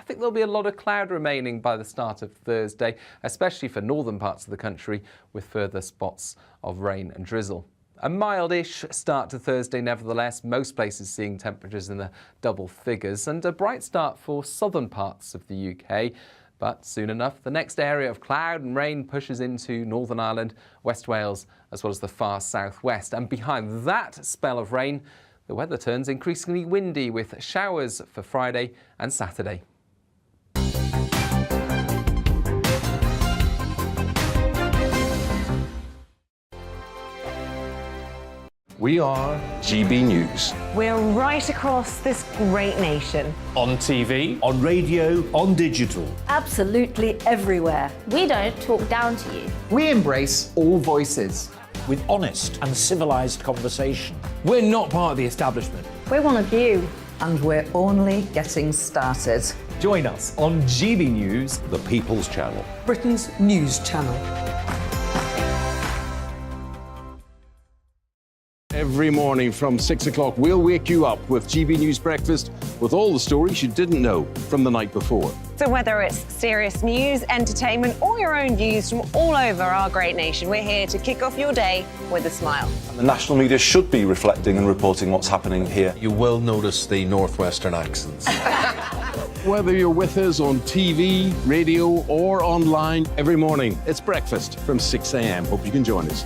think there'll be a lot of cloud remaining by the start of Thursday, especially for northern parts of the country, with further spots of rain and drizzle. A mild-ish start to Thursday, nevertheless, most places seeing temperatures in the double figures, and a bright start for southern parts of the UK. But soon enough, the next area of cloud and rain pushes into Northern Ireland, West Wales, as well as the far southwest. And behind that spell of rain, the weather turns increasingly windy, with showers for Friday and Saturday. We are GB News. We're right across this great nation. On TV, on radio, on digital. Absolutely everywhere. We don't talk down to you. We embrace all voices. With honest and civilised conversation. we're not part of the establishment. We're one of you. And we're only getting started. Join us on GB News, The People's Channel. Britain's news channel. Every morning from 6 o'clock, we'll wake you up with GB News Breakfast with all the stories you didn't know from the night before. So whether it's serious news, entertainment, or your own views from all over our great nation, we're here to kick off your day with a smile. The national media should be reflecting and reporting what's happening here. You will notice the northwestern accents. Whether you're with us on TV, radio, or online, every morning, it's breakfast from 6 a.m. Hope you can join us.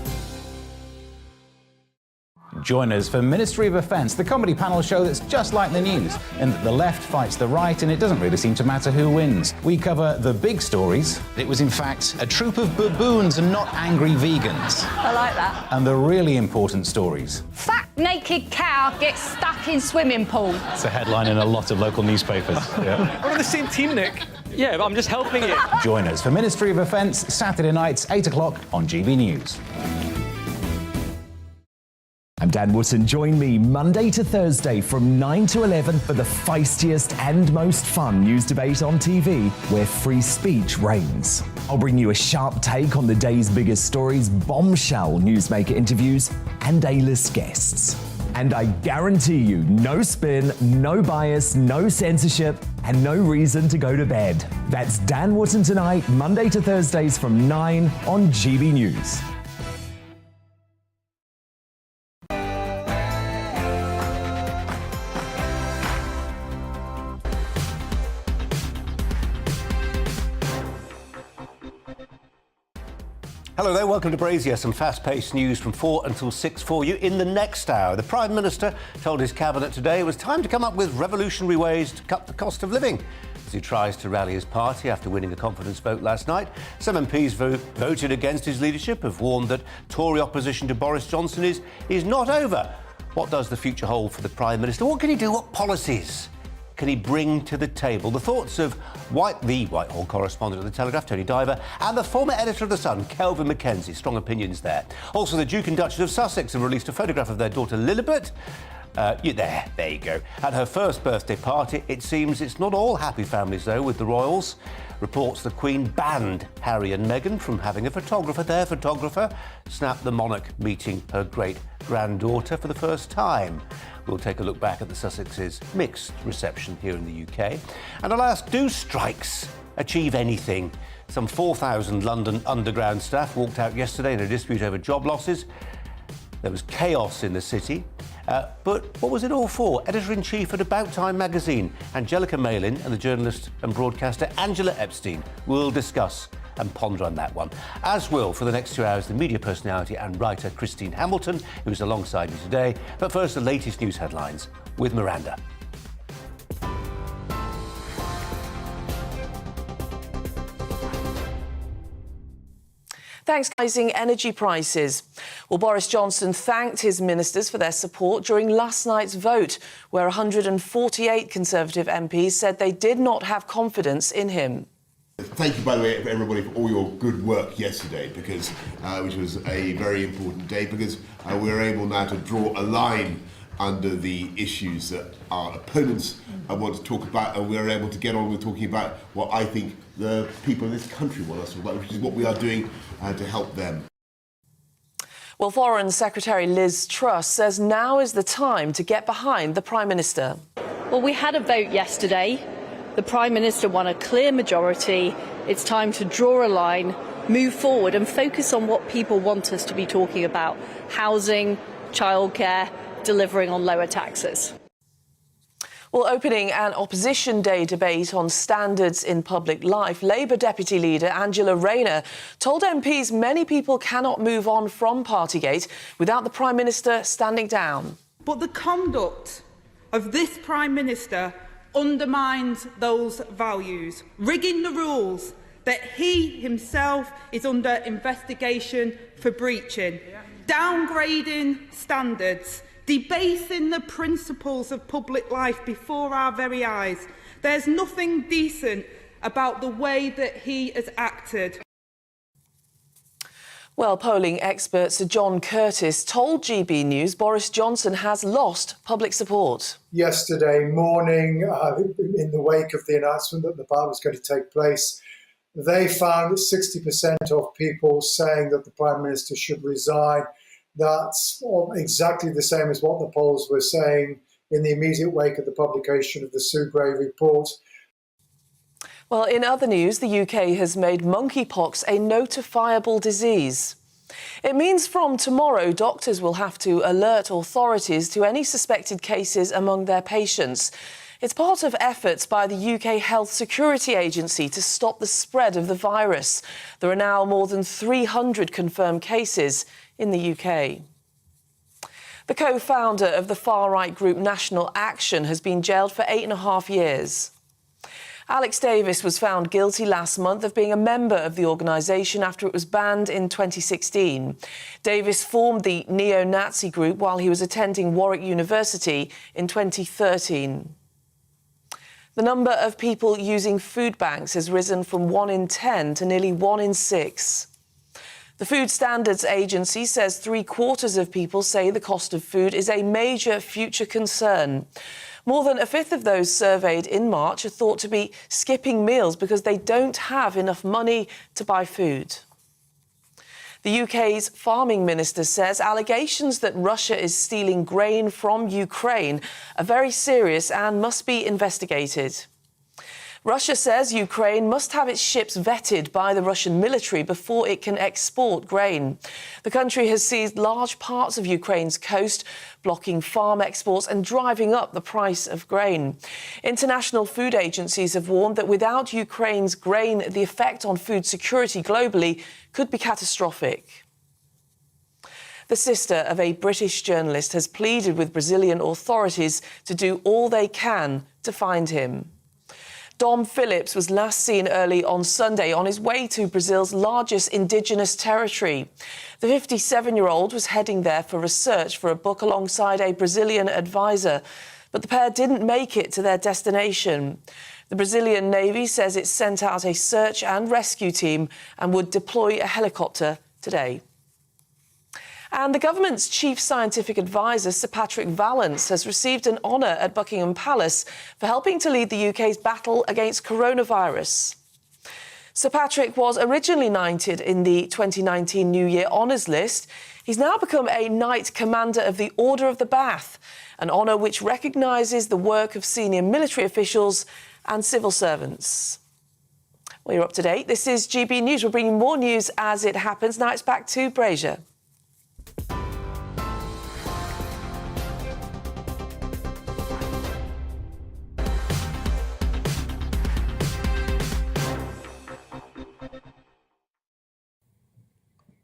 Join us for Ministry of Offence, the comedy panel show that's just like the news, in that the left fights the right and it doesn't really seem to matter who wins. We cover the big stories. It was in fact a troop of baboons and not angry vegans. I like that. And the really important stories. Fat naked cow gets stuck in swimming pool. It's a headline in a lot of local newspapers. Yeah. We're on the same team, Nick. Yeah, but I'm just helping you. Join us for Ministry of Offence, Saturday nights, 8 o'clock on GB News. I'm Dan Wootton. Join me Monday to Thursday from 9 to 11 for the feistiest and most fun news debate on TV, where free speech reigns. I'll bring you a sharp take on the day's biggest stories, bombshell newsmaker interviews, and A-list guests. And I guarantee you, no spin, no bias, no censorship, and no reason to go to bed. That's Dan Wootton tonight, Monday to Thursdays from 9 on GB News. Hello there, welcome to Brazier. Some fast-paced news from 4 until 6 for you. In the next hour, the Prime Minister told his Cabinet today it was time to come up with revolutionary ways to cut the cost of living. As he tries to rally his party after winning a confidence vote last night, some MPs voted against his leadership, have warned that Tory opposition to Boris Johnson is not over. What does the future hold for the Prime Minister? What can he do? What policies can he bring to the table? The thoughts of the Whitehall correspondent of The Telegraph, Tony Diver, and the former editor of The Sun, Kelvin MacKenzie. Strong opinions there. Also, the Duke and Duchess of Sussex have released a photograph of their daughter Lilibet. There you go. At her first birthday party. It seems it's not all happy families, though, with the royals. Reports the Queen banned Harry and Meghan from having their photographer, snap the monarch meeting her great-granddaughter for the first time. We'll take a look back at the Sussexes' mixed reception here in the UK. And I'll ask, do strikes achieve anything? Some 4,000 London Underground staff walked out yesterday in a dispute over job losses. There was chaos in the city. But what was it all for? Editor-in-Chief at About Time magazine, Angelica Malin, and the journalist and broadcaster Angela Epstein will discuss and ponder on that one. As will, for the next 2 hours, the media personality and writer Christine Hamilton, who's alongside me today. But first, the latest news headlines with Miranda. Thanks. Rising energy prices. Well, Boris Johnson thanked his ministers for their support during last night's vote, where 148 Conservative MPs said they did not have confidence in him. Thank you, by the way, everybody, for all your good work yesterday, because which was a very important day, because we're able now to draw a line under the issues that our opponents want to talk about, and we're able to get on with talking about what I think the people in this country want us to talk about, which is what we are doing to help them. Well, Foreign Secretary Liz Truss says now is the time to get behind the Prime Minister. Well, we had a vote yesterday. The Prime Minister won a clear majority. It's time to draw a line, move forward and focus on what people want us to be talking about: housing, childcare, delivering on lower taxes. Well, opening an Opposition Day debate on standards in public life, Labour Deputy Leader Angela Rayner told MPs many people cannot move on from Partygate without the Prime Minister standing down. But the conduct of this Prime Minister undermines those values, rigging the rules that he himself is under investigation for breaching, downgrading standards, debasing the principles of public life before our very eyes. There's nothing decent about the way that he has acted. Well, polling expert Sir John Curtis told GB News Boris Johnson has lost public support. Yesterday morning, in the wake of the announcement that the vote was going to take place, they found 60% of people saying that the Prime Minister should resign. That's exactly the same as what the polls were saying in the immediate wake of the publication of the Sue Gray report. Well, in other news, the UK has made monkeypox a notifiable disease. It means from tomorrow, doctors will have to alert authorities to any suspected cases among their patients. It's part of efforts by the UK Health Security Agency to stop the spread of the virus. There are now more than 300 confirmed cases in the UK. The co-founder of the far-right group National Action has been jailed for 8.5 years. Alex Davis was found guilty last month of being a member of the organisation after it was banned in 2016. Davis formed the neo-Nazi group while he was attending Warwick University in 2013. The number of people using food banks has risen from 1 in 10 to nearly 1 in 6. The Food Standards Agency says 3/4 of people say the cost of food is a major future concern. More than a fifth of those surveyed in March are thought to be skipping meals because they don't have enough money to buy food. The UK's farming minister says allegations that Russia is stealing grain from Ukraine are very serious and must be investigated. Russia says Ukraine must have its ships vetted by the Russian military before it can export grain. The country has seized large parts of Ukraine's coast, blocking farm exports and driving up the price of grain. International food agencies have warned that without Ukraine's grain, the effect on food security globally could be catastrophic. The sister of a British journalist has pleaded with Brazilian authorities to do all they can to find him. Dom Phillips was last seen early on Sunday on his way to Brazil's largest indigenous territory. The 57-year-old was heading there for research for a book alongside a Brazilian advisor, but the pair didn't make it to their destination. The Brazilian Navy says it sent out a search and rescue team and would deploy a helicopter today. And the government's chief scientific advisor, Sir Patrick Vallance, has received an honour at Buckingham Palace for helping to lead the UK's battle against coronavirus. Sir Patrick was originally knighted in the 2019 New Year Honours List. He's now become a Knight Commander of the Order of the Bath, an honour which recognises the work of senior military officials and civil servants. Well, you're up to date. This is GB News. We're bringing more news as it happens. Now it's back to Brazier.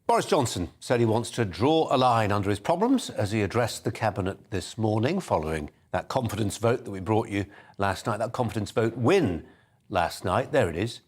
Boris Johnson said he wants to draw a line under his problems as he addressed the Cabinet this morning following that confidence vote that we brought you last night, that confidence vote win last night. There it is.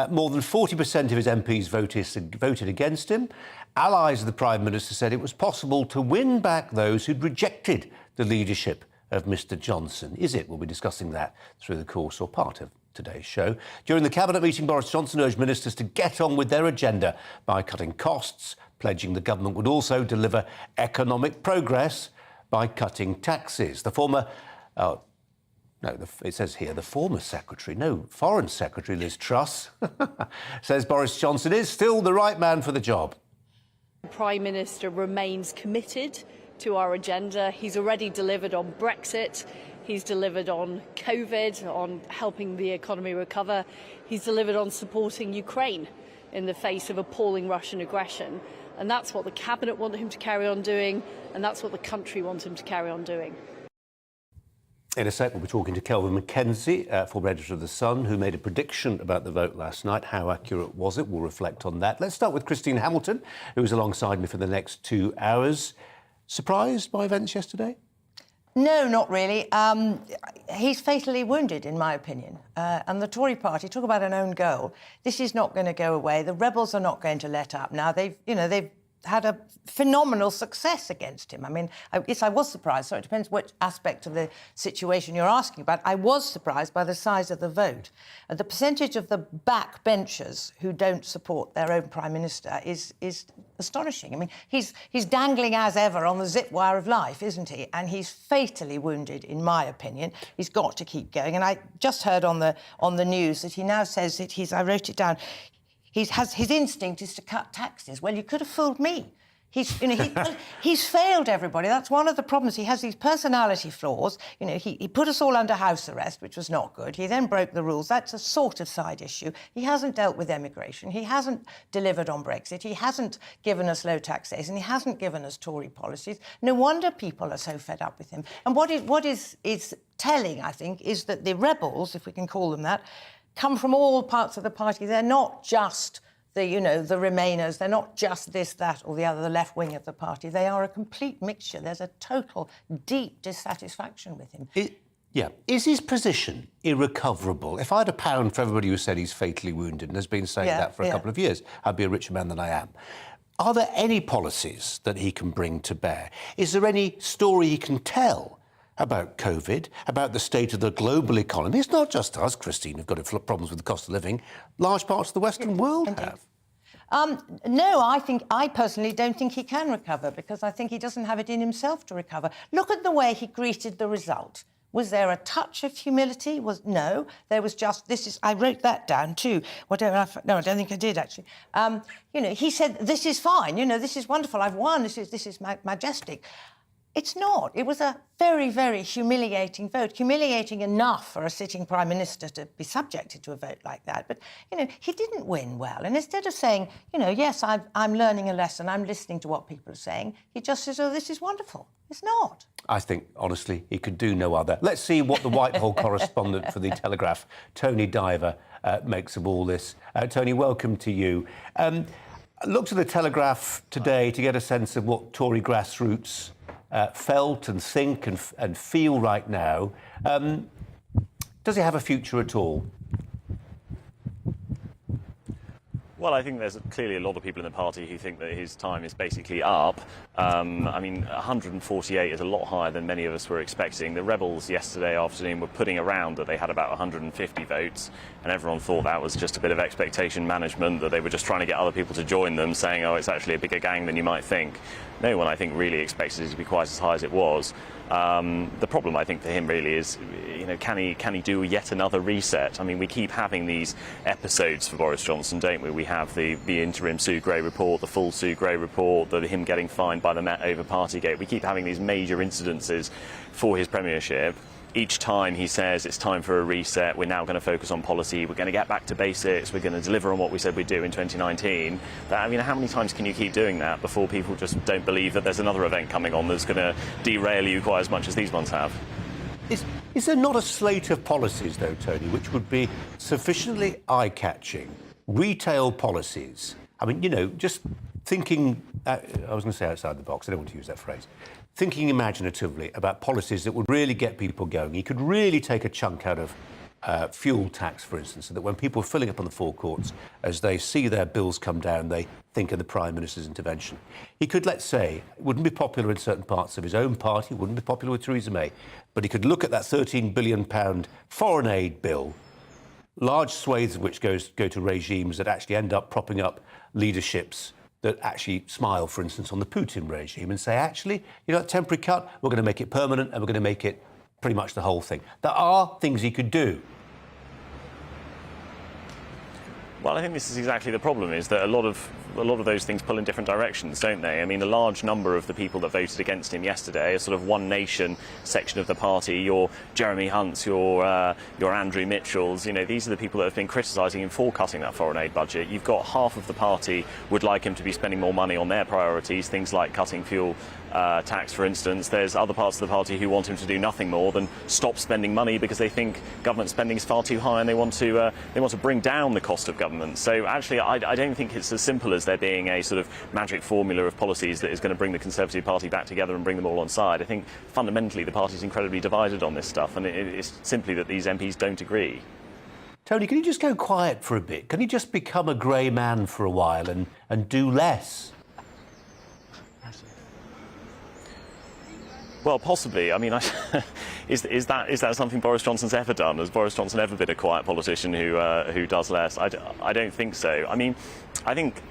More than 40% of his MPs voted against him. Allies of the Prime Minister said it was possible to win back those who'd rejected the leadership of Mr Johnson. Is it? We'll be discussing that through the course or part of today's show. During the Cabinet meeting, Boris Johnson urged ministers to get on with their agenda by cutting costs, pledging the government would also deliver economic progress by cutting taxes. The former... it says here the former secretary, no, Foreign Secretary Liz Truss, says Boris Johnson is still the right man for the job. The Prime Minister remains committed to our agenda. He's already delivered on Brexit. He's delivered on COVID, on helping the economy recover. He's delivered on supporting Ukraine in the face of appalling Russian aggression. And that's what the Cabinet want him to carry on doing, and that's what the country wants him to carry on doing. In a sec, we'll be talking to Kelvin MacKenzie, former editor of The Sun, who made a prediction about the vote last night. How accurate was it? We'll reflect on that. Let's start with Christine Hamilton, who's alongside me for the next 2 hours. Surprised by events yesterday? No, not really. He's fatally wounded, in my opinion. And the Tory party, talk about an own goal. This is not going to go away. The rebels are not going to let up. Now, they've had a phenomenal success against him. I mean, yes, I was surprised. So it depends which aspect of the situation you're asking about. I was surprised by the size of the vote. The percentage of the backbenchers who don't support their own Prime Minister is astonishing. I mean, he's dangling as ever on the zip wire of life, isn't he? And he's fatally wounded, in my opinion. He's got to keep going. And I just heard on the news that he now says that I wrote it down, his instinct is to cut taxes. Well, you could have fooled me. He's failed everybody. That's one of the problems. He has these personality flaws. He put us all under house arrest, which was not good. He then broke the rules. That's a sort of side issue. He hasn't dealt with immigration. He hasn't delivered on Brexit. He hasn't given us low taxation. He hasn't given us Tory policies. No wonder people are so fed up with him. And what is telling, I think, is that the rebels, if we can call them that, come from all parts of the party. They're not just the Remainers. They're not just this, that, or the other, the left wing of the party. They are a complete mixture. There's a total, deep dissatisfaction with him. Is his position irrecoverable? If I had £1 for everybody who said he's fatally wounded and has been saying that for a couple of years, I'd be a richer man than I am. Are there any policies that he can bring to bear? Is there any story he can tell about COVID, about the state of the global economy? It's not just us, Christine, who've got problems with the cost of living. Large parts of the Western world have. No, I personally don't think he can recover, because I think he doesn't have it in himself to recover. Look at the way he greeted the result. Was there a touch of humility? No. There was just, I wrote that down too. No, I don't think I did, actually. He said, this is fine, this is wonderful, I've won, this is majestic. It's not. It was a very, very humiliating vote. Humiliating enough for a sitting Prime Minister to be subjected to a vote like that. But, he didn't win well. And instead of saying, yes, I'm learning a lesson, I'm listening to what people are saying, he just says, oh, this is wonderful. It's not. I think, honestly, he could do no other. Let's see what the Whitehall correspondent for The Telegraph, Tony Diver, makes of all this. Tony, welcome to you. Looked at The Telegraph today to get a sense of what Tory grassroots felt and think and feel right now. Does he have a future at all? Well, I think there's clearly a lot of people in the party who think that his time is basically up. I mean, 148 is a lot higher than many of us were expecting. The rebels yesterday afternoon were putting around that they had about 150 votes, and everyone thought that was just a bit of expectation management, that they were just trying to get other people to join them, saying, oh, it's actually a bigger gang than you might think. No one, I think, really expected it to be quite as high as it was. The problem, I think, for him really is, can he do yet another reset? I mean, we keep having these episodes for Boris Johnson, don't we? We have the interim Sue Gray report, the full Sue Gray report, him getting fined by the Met over Partygate. We keep having these major incidences for his premiership. Each time he says it's time for a reset, we're now going to focus on policy, we're going to get back to basics, we're going to deliver on what we said we'd do in 2019. I mean, how many times can you keep doing that before people just don't believe that there's another event coming on that's going to derail you quite as much as these ones have? Is there not a slate of policies, though, Tony, which would be sufficiently eye-catching? Retail policies. I mean, just thinking, I was going to say outside the box, I don't want to use that phrase. Thinking imaginatively about policies that would really get people going. He could really take a chunk out of fuel tax, for instance, so that when people are filling up on the forecourts, as they see their bills come down, they think of the Prime Minister's intervention. He could, let's say, it wouldn't be popular in certain parts of his own party, wouldn't be popular with Theresa May, but he could look at that £13 billion foreign aid bill, large swathes of which go to regimes that actually end up propping up leaderships that actually smile, for instance, on the Putin regime and say, actually, that temporary cut, we're going to make it permanent and we're going to make it pretty much the whole thing. There are things he could do. Well, I think this is exactly the problem, is that a lot of those things pull in different directions, don't they? I mean, a large number of the people that voted against him yesterday are sort of One Nation section of the party. Your Jeremy Hunts, your Andrew Mitchells, you know, these are the people that have been criticising him for cutting that foreign aid budget. You've got half of the party would like him to be spending more money on their priorities, things like cutting fuel tax, for instance. There's other parts of the party who want him to do nothing more than stop spending money because they think government spending is far too high and they want to bring down the cost of government. So actually, I don't think it's as simple as there being a sort of magic formula of policies that is going to bring the Conservative Party back together and bring them all on side. I think fundamentally the party is incredibly divided on this stuff, and it's simply that these MPs don't agree. Tony, can you just go quiet for a bit? Can you just become a grey man for a while and do less? Well, possibly. I mean, is that something Boris Johnson's ever done? Has Boris Johnson ever been a quiet politician who does less? I don't think so. I mean, I think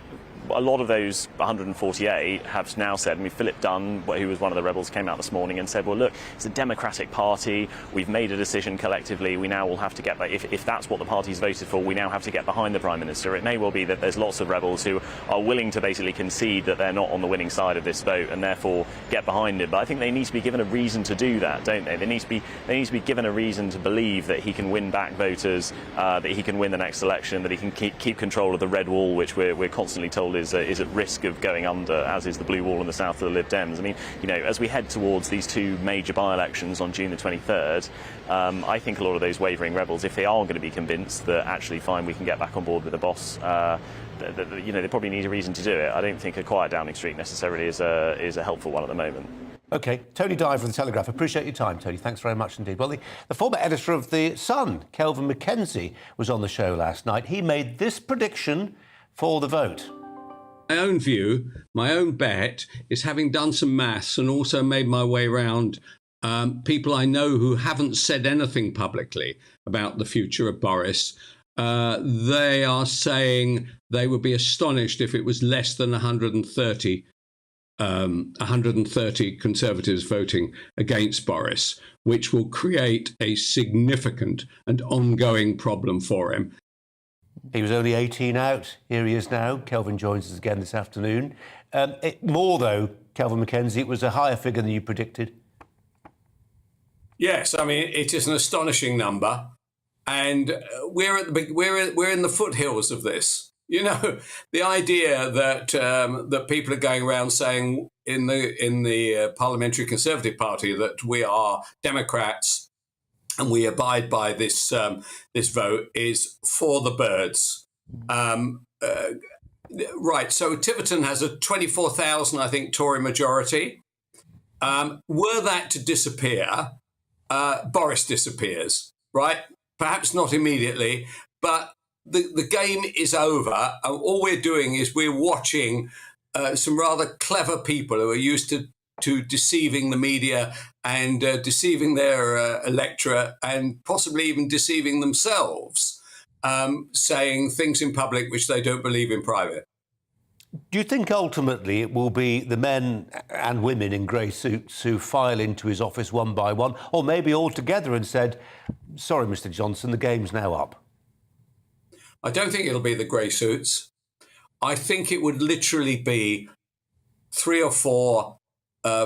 a lot of those 148 have now said, I mean, Philip Dunn, who was one of the rebels, came out this morning and said, well, look, it's a democratic party. We've made a decision collectively. We now will have to get back. If that's what the party's voted for, we now have to get behind the Prime Minister. It may well be that there's lots of rebels who are willing to basically concede that they're not on the winning side of this vote and therefore get behind him. But I think they need to be given a reason to do that, don't they? They need to be given a reason to believe that he can win back voters, that he can win the next election, that he can keep control of the red wall, which we're constantly told is at risk of going under, as is the blue wall in the south of the Lib Dems. I mean, you know, as we head towards these two major by-elections on June the 23rd, I think a lot of those wavering rebels, if they are going to be convinced that actually, fine, we can get back on board with the boss, you know, they probably need a reason to do it. I don't think a quiet Downing Street necessarily is a helpful one at the moment. OK, Tony Dyer from The Telegraph. Appreciate your time, Tony. Thanks very much indeed. Well, the former editor of The Sun, Kelvin MacKenzie, was on the show last night. He made this prediction for the vote. My own view, my own bet, is having done some maths and also made my way around people I know who haven't said anything publicly about the future of Boris. They are saying they would be astonished if it was less than 130 Conservatives voting against Boris, which will create a significant and ongoing problem for him. He was only 18 out. Here he is now. Kelvin joins us again this afternoon. More, though, Kelvin MacKenzie, it was a higher figure than you predicted. Yes, I mean, it is an astonishing number. And we're in the foothills of this. You know, the idea that that people are going around saying in the Parliamentary Conservative Party that we are Democrats and we abide by this this vote is for the birds. Right, so Tiverton has a 24,000, I think, Tory majority. Were that to disappear, Boris disappears, right? Perhaps not immediately, but the game is over. All we're doing is we're watching some rather clever people who are used to deceiving the media and deceiving their electorate and possibly even deceiving themselves, saying things in public which they don't believe in private. Do you think ultimately it will be the men and women in grey suits who file into his office one by one, or maybe all together and said, sorry, Mr. Johnson, the game's now up? I don't think it'll be the grey suits. I think it would literally be 3 or 4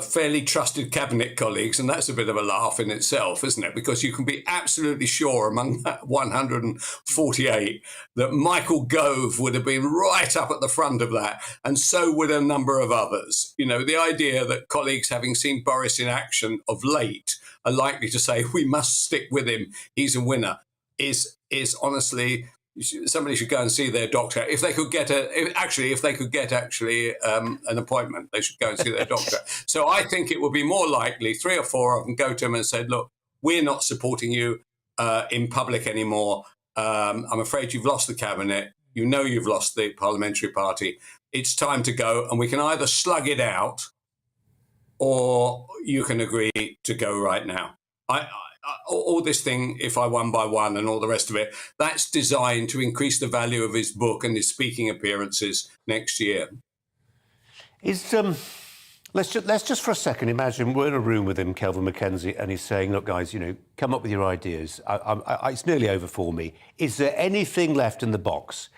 fairly trusted cabinet colleagues, and that's a bit of a laugh in itself, isn't it? Because you can be absolutely sure among that 148 that Michael Gove would have been right up at the front of that, and so would a number of others. You know, the idea that colleagues, having seen Boris in action of late, are likely to say, we must stick with him, he's a winner, is honestly... Somebody should go and see their doctor. If they could get an appointment, they should go and see their doctor. So I think it would be more likely 3 or 4 of them go to him and said, look, we're not supporting you in public anymore. I'm afraid you've lost the cabinet. You know you've lost the parliamentary party. It's time to go. And we can either slug it out or you can agree to go right now. All this thing, if I won by one and all the rest of it, that's designed to increase the value of his book and his speaking appearances next year. Let's Let's just for a second imagine we're in a room with him, Kelvin MacKenzie, and he's saying, look, guys, come up with your ideas. It's nearly over for me. Is there anything left in the box?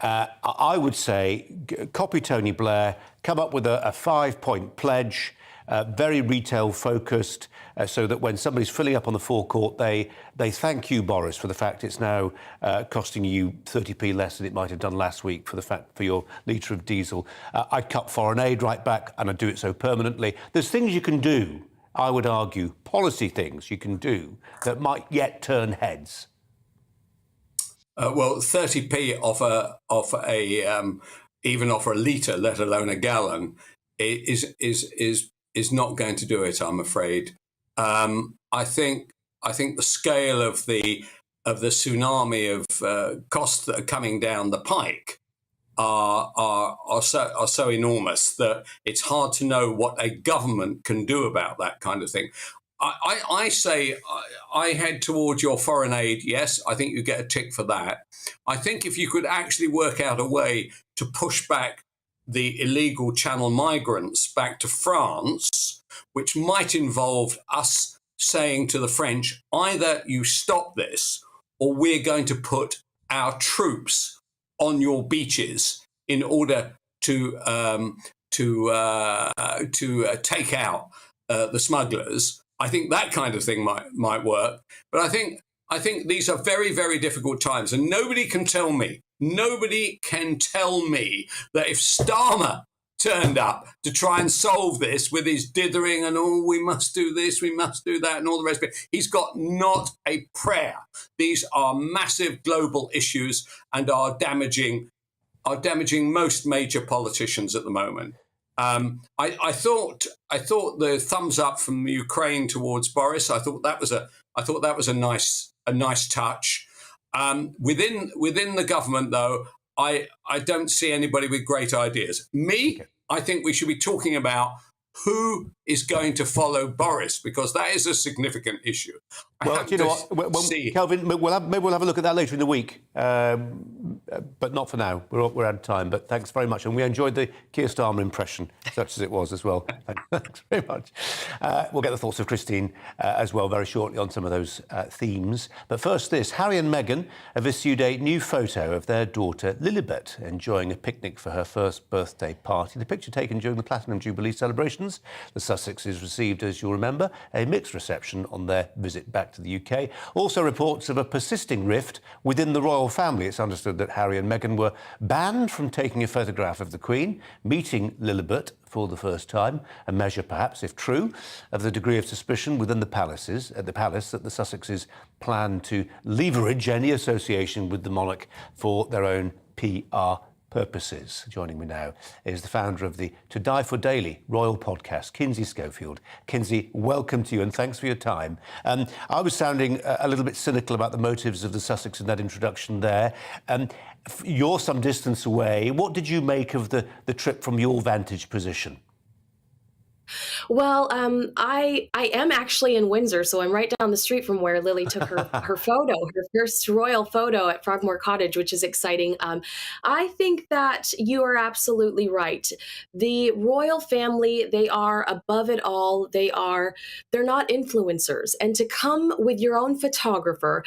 I would say copy Tony Blair, come up with a 5-point pledge, very retail-focused, so that when somebody's filling up on the forecourt, they thank you, Boris, for the fact it's now costing you 30p less than it might have done last week for your litre of diesel. I'd cut foreign aid right back, and I'd do it so permanently. There's things you can do, I would argue, policy things you can do that might yet turn heads. Well, 30p even off a litre, let alone a gallon, is not going to do it, I'm afraid. I think the scale of the tsunami of costs that are coming down the pike are so enormous that it's hard to know what a government can do about that kind of thing. I say I head towards your foreign aid. Yes, I think you get a tick for that. I think if you could actually work out a way to push back the illegal Channel migrants back to France, which might involve us saying to the French, either you stop this or we're going to put our troops on your beaches in order to take out the smugglers. I think that kind of thing might work. But I think these are very, very difficult times, and nobody can tell me that if Starmer turned up to try and solve this with his dithering and, we must do this, we must do that, and all the rest of it, he's got not a prayer. These are massive global issues and are damaging most major politicians at the moment. I thought the thumbs up from Ukraine towards Boris, I thought that was a nice touch. Within the government, though, I don't see anybody with great ideas. I think we should be talking about who is going to follow Boris, because that is a significant issue. Well, do you know what, Kelvin, maybe we'll have a look at that later in the week, but not for now. We're out of time, but thanks very much. And we enjoyed the Keir Starmer impression, such as it was as well. Thanks very much. We'll get the thoughts of Christine as well very shortly on some of those themes. But first this, Harry and Meghan have issued a new photo of their daughter Lilibet enjoying a picnic for her first birthday party. The picture taken during the Platinum Jubilee celebrations. The Sussexes received, as you'll remember, a mixed reception on their visit back to the UK. Also reports of a persisting rift within the royal family. It's understood that Harry and Meghan were banned from taking a photograph of the Queen, meeting Lilibet for the first time, a measure perhaps, if true, of the degree of suspicion within the palace that the Sussexes plan to leverage any association with the monarch for their own PR purposes. Joining me now is the founder of the To Die For Daily royal podcast, Kinsey Schofield. Kinsey, welcome to you and thanks for your time. I was sounding a little bit cynical about the motives of the Sussex in that introduction there. You're some distance away. What did you make of the trip from your vantage position? Well, I am actually in Windsor, so I'm right down the street from where Lily took her photo, her first royal photo at Frogmore Cottage, which is exciting. I think that you are absolutely right. The royal family, they are above it all. They're not influencers. And to come with your own photographer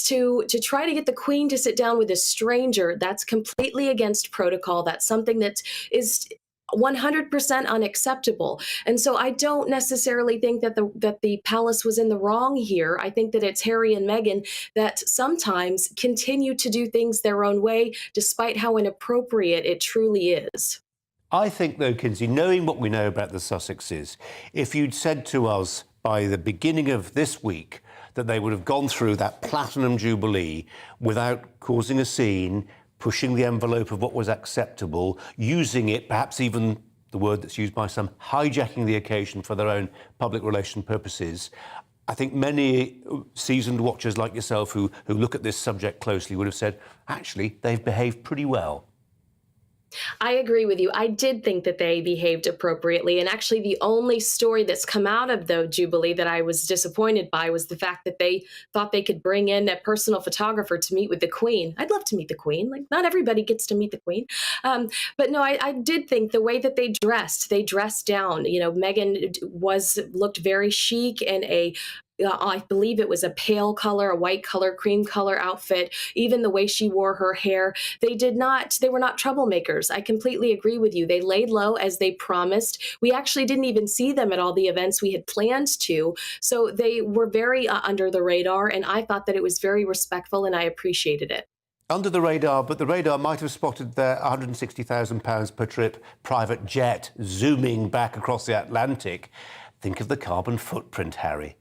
to try to get the Queen to sit down with a stranger, that's completely against protocol. That's something that is 100% unacceptable. And so I don't necessarily think that the palace was in the wrong here. I think that it's Harry and Meghan that sometimes continue to do things their own way, despite how inappropriate it truly is. I think, though, Kinsey, knowing what we know about the Sussexes, if you'd said to us by the beginning of this week that they would have gone through that Platinum Jubilee without causing a scene, pushing the envelope of what was acceptable, using it, perhaps even the word that's used by some, hijacking the occasion for their own public relation purposes, I think many seasoned watchers like yourself who look at this subject closely would have said, actually, they've behaved pretty well. I agree with you. I did think that they behaved appropriately. And actually, the only story that's come out of the Jubilee that I was disappointed by was the fact that they thought they could bring in a personal photographer to meet with the Queen. I'd love to meet the Queen. Like, not everybody gets to meet the Queen. But no, I did think the way that they dressed down. You know, Meghan looked very chic in I believe it was a pale color, a white color, cream color outfit. Even the way she wore her hair, they were not troublemakers. I completely agree with you. They laid low as they promised. We actually didn't even see them at all the events we had planned to. So they were very under the radar, and I thought that it was very respectful, and I appreciated it. Under the radar, but the radar might have spotted their £160,000 per trip private jet zooming back across the Atlantic. Think of the carbon footprint, Harry.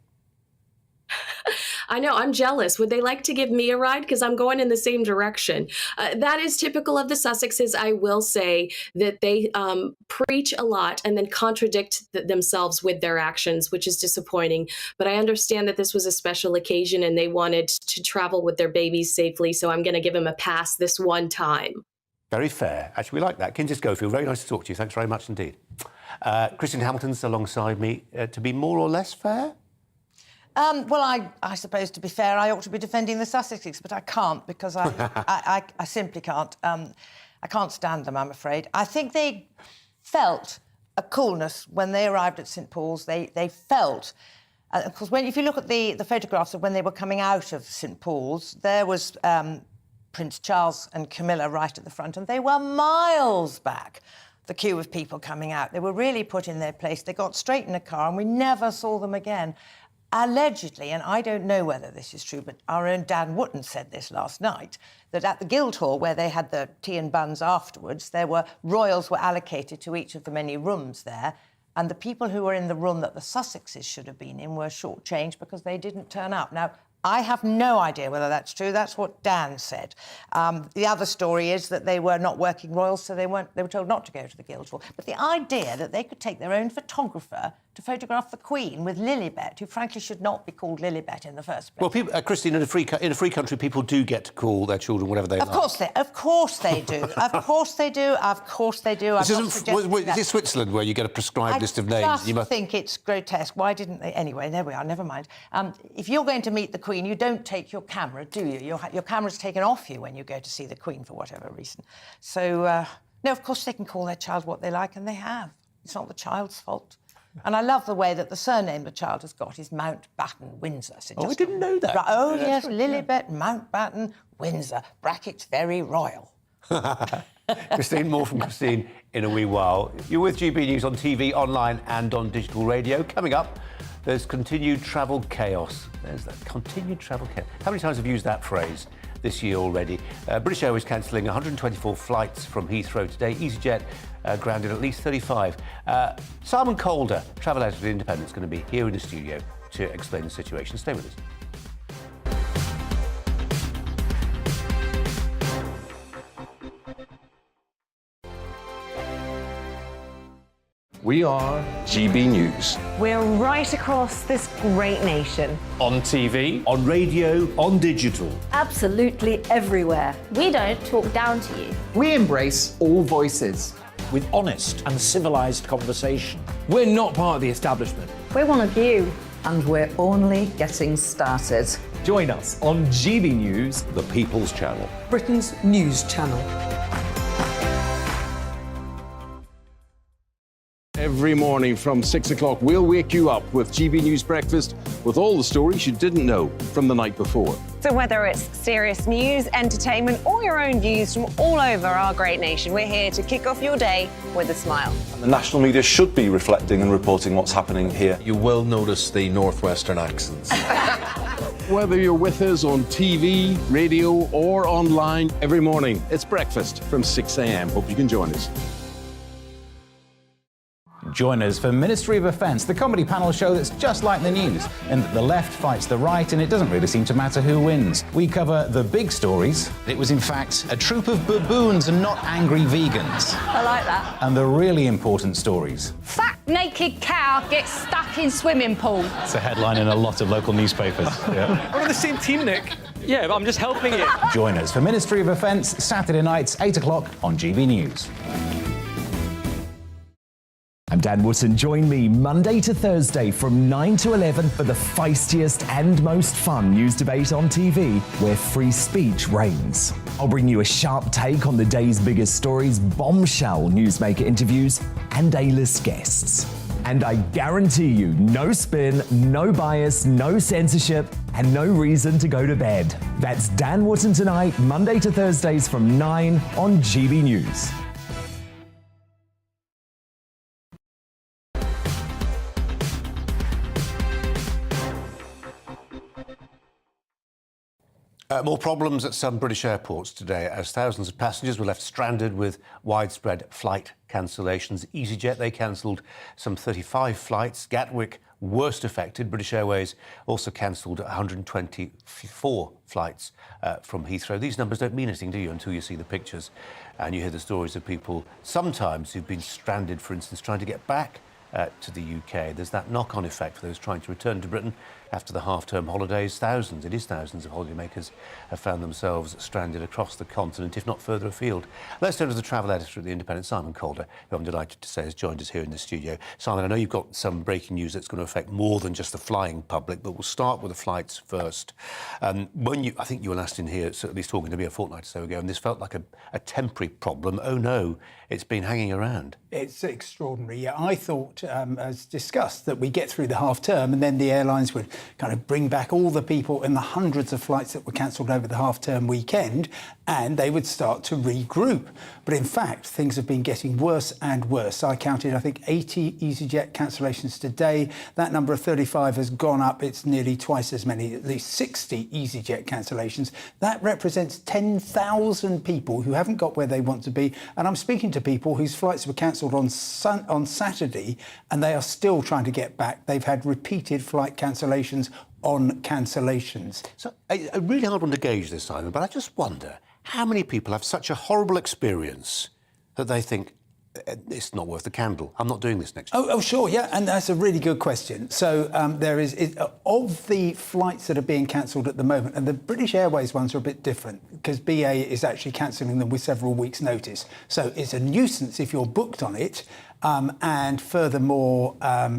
I know, I'm jealous. Would they like to give me a ride? Because I'm going in the same direction. That is typical of the Sussexes. I will say that they preach a lot and then contradict themselves with their actions, which is disappointing. But I understand that this was a special occasion and they wanted to travel with their babies safely. So I'm going to give them a pass this one time. Very fair. Actually, we like that. Kinzer Schofield, very nice to talk to you. Thanks very much indeed. Christian Hamilton's alongside me. To be more or less fair? Well, I suppose, to be fair, I ought to be defending the Sussexes, but I can't because I simply can't. I can't stand them, I'm afraid. I think they felt a coolness when they arrived at St Paul's. They felt... of course, if you look at the photographs of when they were coming out of St Paul's, there was Prince Charles and Camilla right at the front, and they were miles back. The queue of people coming out. They were really put in their place. They got straight in a car and we never saw them again. Allegedly, and I don't know whether this is true, but our own Dan Wootton said this last night, that at the Guildhall, where they had the tea and buns afterwards, royals were allocated to each of the many rooms there, and the people who were in the room that the Sussexes should have been in were shortchanged because they didn't turn up. Now, I have no idea whether that's true. That's what Dan said. The other story is that they were not working royals, so they were told not to go to the Guildhall. But the idea that they could take their own photographer to photograph the Queen with Lilibet, who frankly should not be called Lilibet in the first place. Well, Christine, in a free country, people do get to call their children whatever they like. Of course they do. Of course they do. Of course they do. Is this Switzerland where you get a prescribed list of names? I think it's grotesque. Why didn't they? Anyway, there we are. Never mind. If you're going to meet the Queen, you don't take your camera, do you? Your camera's taken off you when you go to see the Queen for whatever reason. So, no, of course they can call their child what they like, and they have. It's not the child's fault. And I love the way that the surname the child has got is Mountbatten Windsor. So I didn't know that. Oh, yes, Lilibet, Mountbatten Windsor, brackets very royal. Christine, more from Christine in a wee while. You're with GB News on TV, online and on digital radio. Coming up, there's continued travel chaos. There's that continued travel chaos. How many times have you used that phrase this year already? British Airways cancelling 124 flights from Heathrow today. EasyJet grounded at least 35. Simon Calder, travel editor of The Independent, is going to be here in the studio to explain the situation. Stay with us. We are GB News. We're right across this great nation. On TV, on radio, on digital. Absolutely everywhere. We don't talk down to you. We embrace all voices. With honest and civilised conversation. We're not part of the establishment. We're one of you. And we're only getting started. Join us on GB News, the People's Channel. Britain's news channel. Every morning from 6 o'clock, we'll wake you up with GB News Breakfast with all the stories you didn't know from the night before. So whether it's serious news, entertainment, or your own views from all over our great nation, we're here to kick off your day with a smile. And the national media should be reflecting and reporting what's happening here. You will notice the northwestern accents. Whether you're with us on TV, radio, or online, every morning, it's breakfast from 6 a.m. Hope you can join us. Join us for Ministry of Offence, the comedy panel show that's just like the news, in that the left fights the right and it doesn't really seem to matter who wins. We cover the big stories. It was in fact a troop of baboons and not angry vegans. I like that. And the really important stories. Fat naked cow gets stuck in swimming pool. It's a headline in a lot of local newspapers. Yeah. We're on the same team, Nick. Yeah, but I'm just helping you. Join us for Ministry of Defence, Saturday nights, 8 o'clock on GB News. I'm Dan Wootton. Join me Monday to Thursday from 9 to 11 for the feistiest and most fun news debate on TV, where free speech reigns. I'll bring you a sharp take on the day's biggest stories, bombshell newsmaker interviews, and A-list guests. And I guarantee you, no spin, no bias, no censorship, and no reason to go to bed. That's Dan Wootton tonight, Monday to Thursdays from 9 on GB News. More problems at some British airports today as thousands of passengers were left stranded with widespread flight cancellations. EasyJet, they cancelled some 35 flights. Gatwick, worst affected. British Airways also cancelled 124 flights from Heathrow. These numbers don't mean anything, do you, until you see the pictures and you hear the stories of people sometimes who've been stranded, for instance, trying to get back to the UK. There's that knock-on effect for those trying to return to Britain after the half-term holidays. Thousands of holidaymakers have found themselves stranded across the continent, if not further afield. Let's turn to the travel editor at The Independent, Simon Calder, who I'm delighted to say has joined us here in the studio. Simon, I know you've got some breaking news that's going to affect more than just the flying public, but we'll start with the flights first. I think you were last in here, at least talking to me a fortnight or so ago, and this felt like a temporary problem. Oh no, it's been hanging around. It's extraordinary. Yeah, I thought, as discussed, that we get through the half-term and then the airlines would kind of bring back all the people in the hundreds of flights that were cancelled over the half-term weekend, and they would start to regroup. But in fact, things have been getting worse and worse. I counted, I think, 80 EasyJet cancellations today. That number of 35 has gone up. It's nearly twice as many, at least 60 EasyJet cancellations. That represents 10,000 people who haven't got where they want to be. And I'm speaking to people whose flights were cancelled on Saturday, and they are still trying to get back. They've had repeated flight cancellations on cancellations. So a really hard one to gauge this, Simon, but I just wonder how many people have such a horrible experience that they think, it's not worth the candle. I'm not doing this next year. Oh, sure, yeah, and that's a really good question. So there is, of the flights that are being cancelled at the moment, and the British Airways ones are a bit different because BA is actually cancelling them with several weeks' notice. So it's a nuisance if you're booked on it, and furthermore,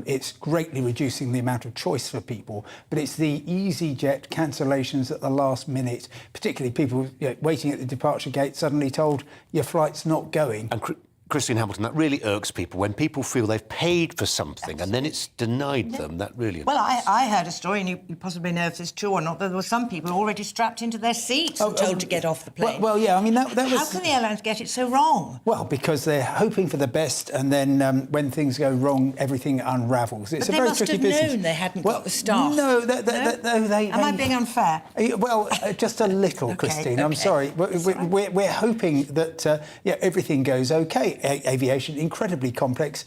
it's greatly reducing the amount of choice for people. But it's the EasyJet cancellations at the last minute, particularly people waiting at the departure gate, suddenly told your flight's not going. And Christine Hamilton, that really irks people when people feel they've paid for something and then it's denied them. That really... Well, I heard a story, and you possibly know if it's true or not, that there were some people already strapped into their seats and told to get off the plane. Well, yeah, I mean, that was... How can the airlines get it so wrong? Well, because they're hoping for the best, and then when things go wrong, everything unravels. It's but a very they tricky must have business. known they hadn't got the staff. No, Am I being unfair? Well, just a little, Christine. I'm sorry. We're hoping that everything goes okay. Aviation, incredibly complex,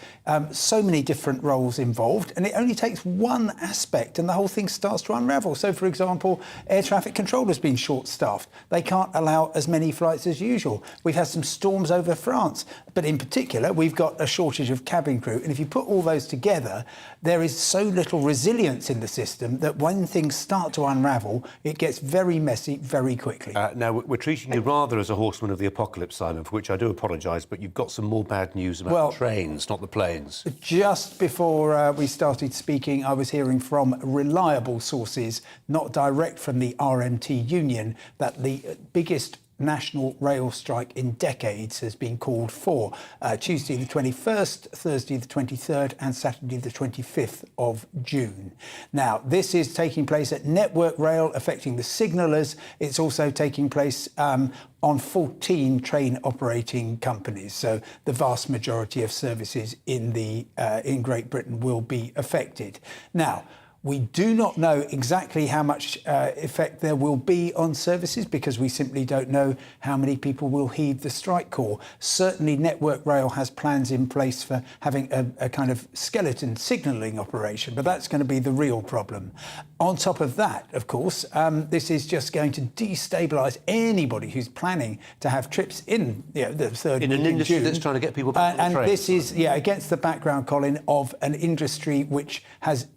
so many different roles involved, and it only takes one aspect and the whole thing starts to unravel. So, for example, air traffic control has been short-staffed. They can't allow as many flights as usual. We've had some storms over France, but in particular, we've got a shortage of cabin crew, and if you put all those together, there is so little resilience in the system that when things start to unravel, it gets very messy very quickly. Now, we're treating you rather as a horseman of the apocalypse, Simon, for which I do apologise, but you've got some more bad news about trains, not the planes. Just before we started speaking, I was hearing from reliable sources, not direct from the RMT union, that the biggest national rail strike in decades has been called for Tuesday the 21st, Thursday the 23rd and Saturday the 25th of June. Now, this is taking place at Network Rail, affecting the signallers. It's also taking place on 14 train operating companies. So the vast majority of services in Great Britain will be affected. Now, we do not know exactly how much effect there will be on services because we simply don't know how many people will heed the strike call. Certainly Network Rail has plans in place for having a kind of skeleton signalling operation, but that's going to be the real problem. On top of that, of course, this is just going to destabilise anybody who's planning to have trips in the 3rd in an industry June. That's trying to get people back on the train. And this is, against the background, Colin, of an industry which has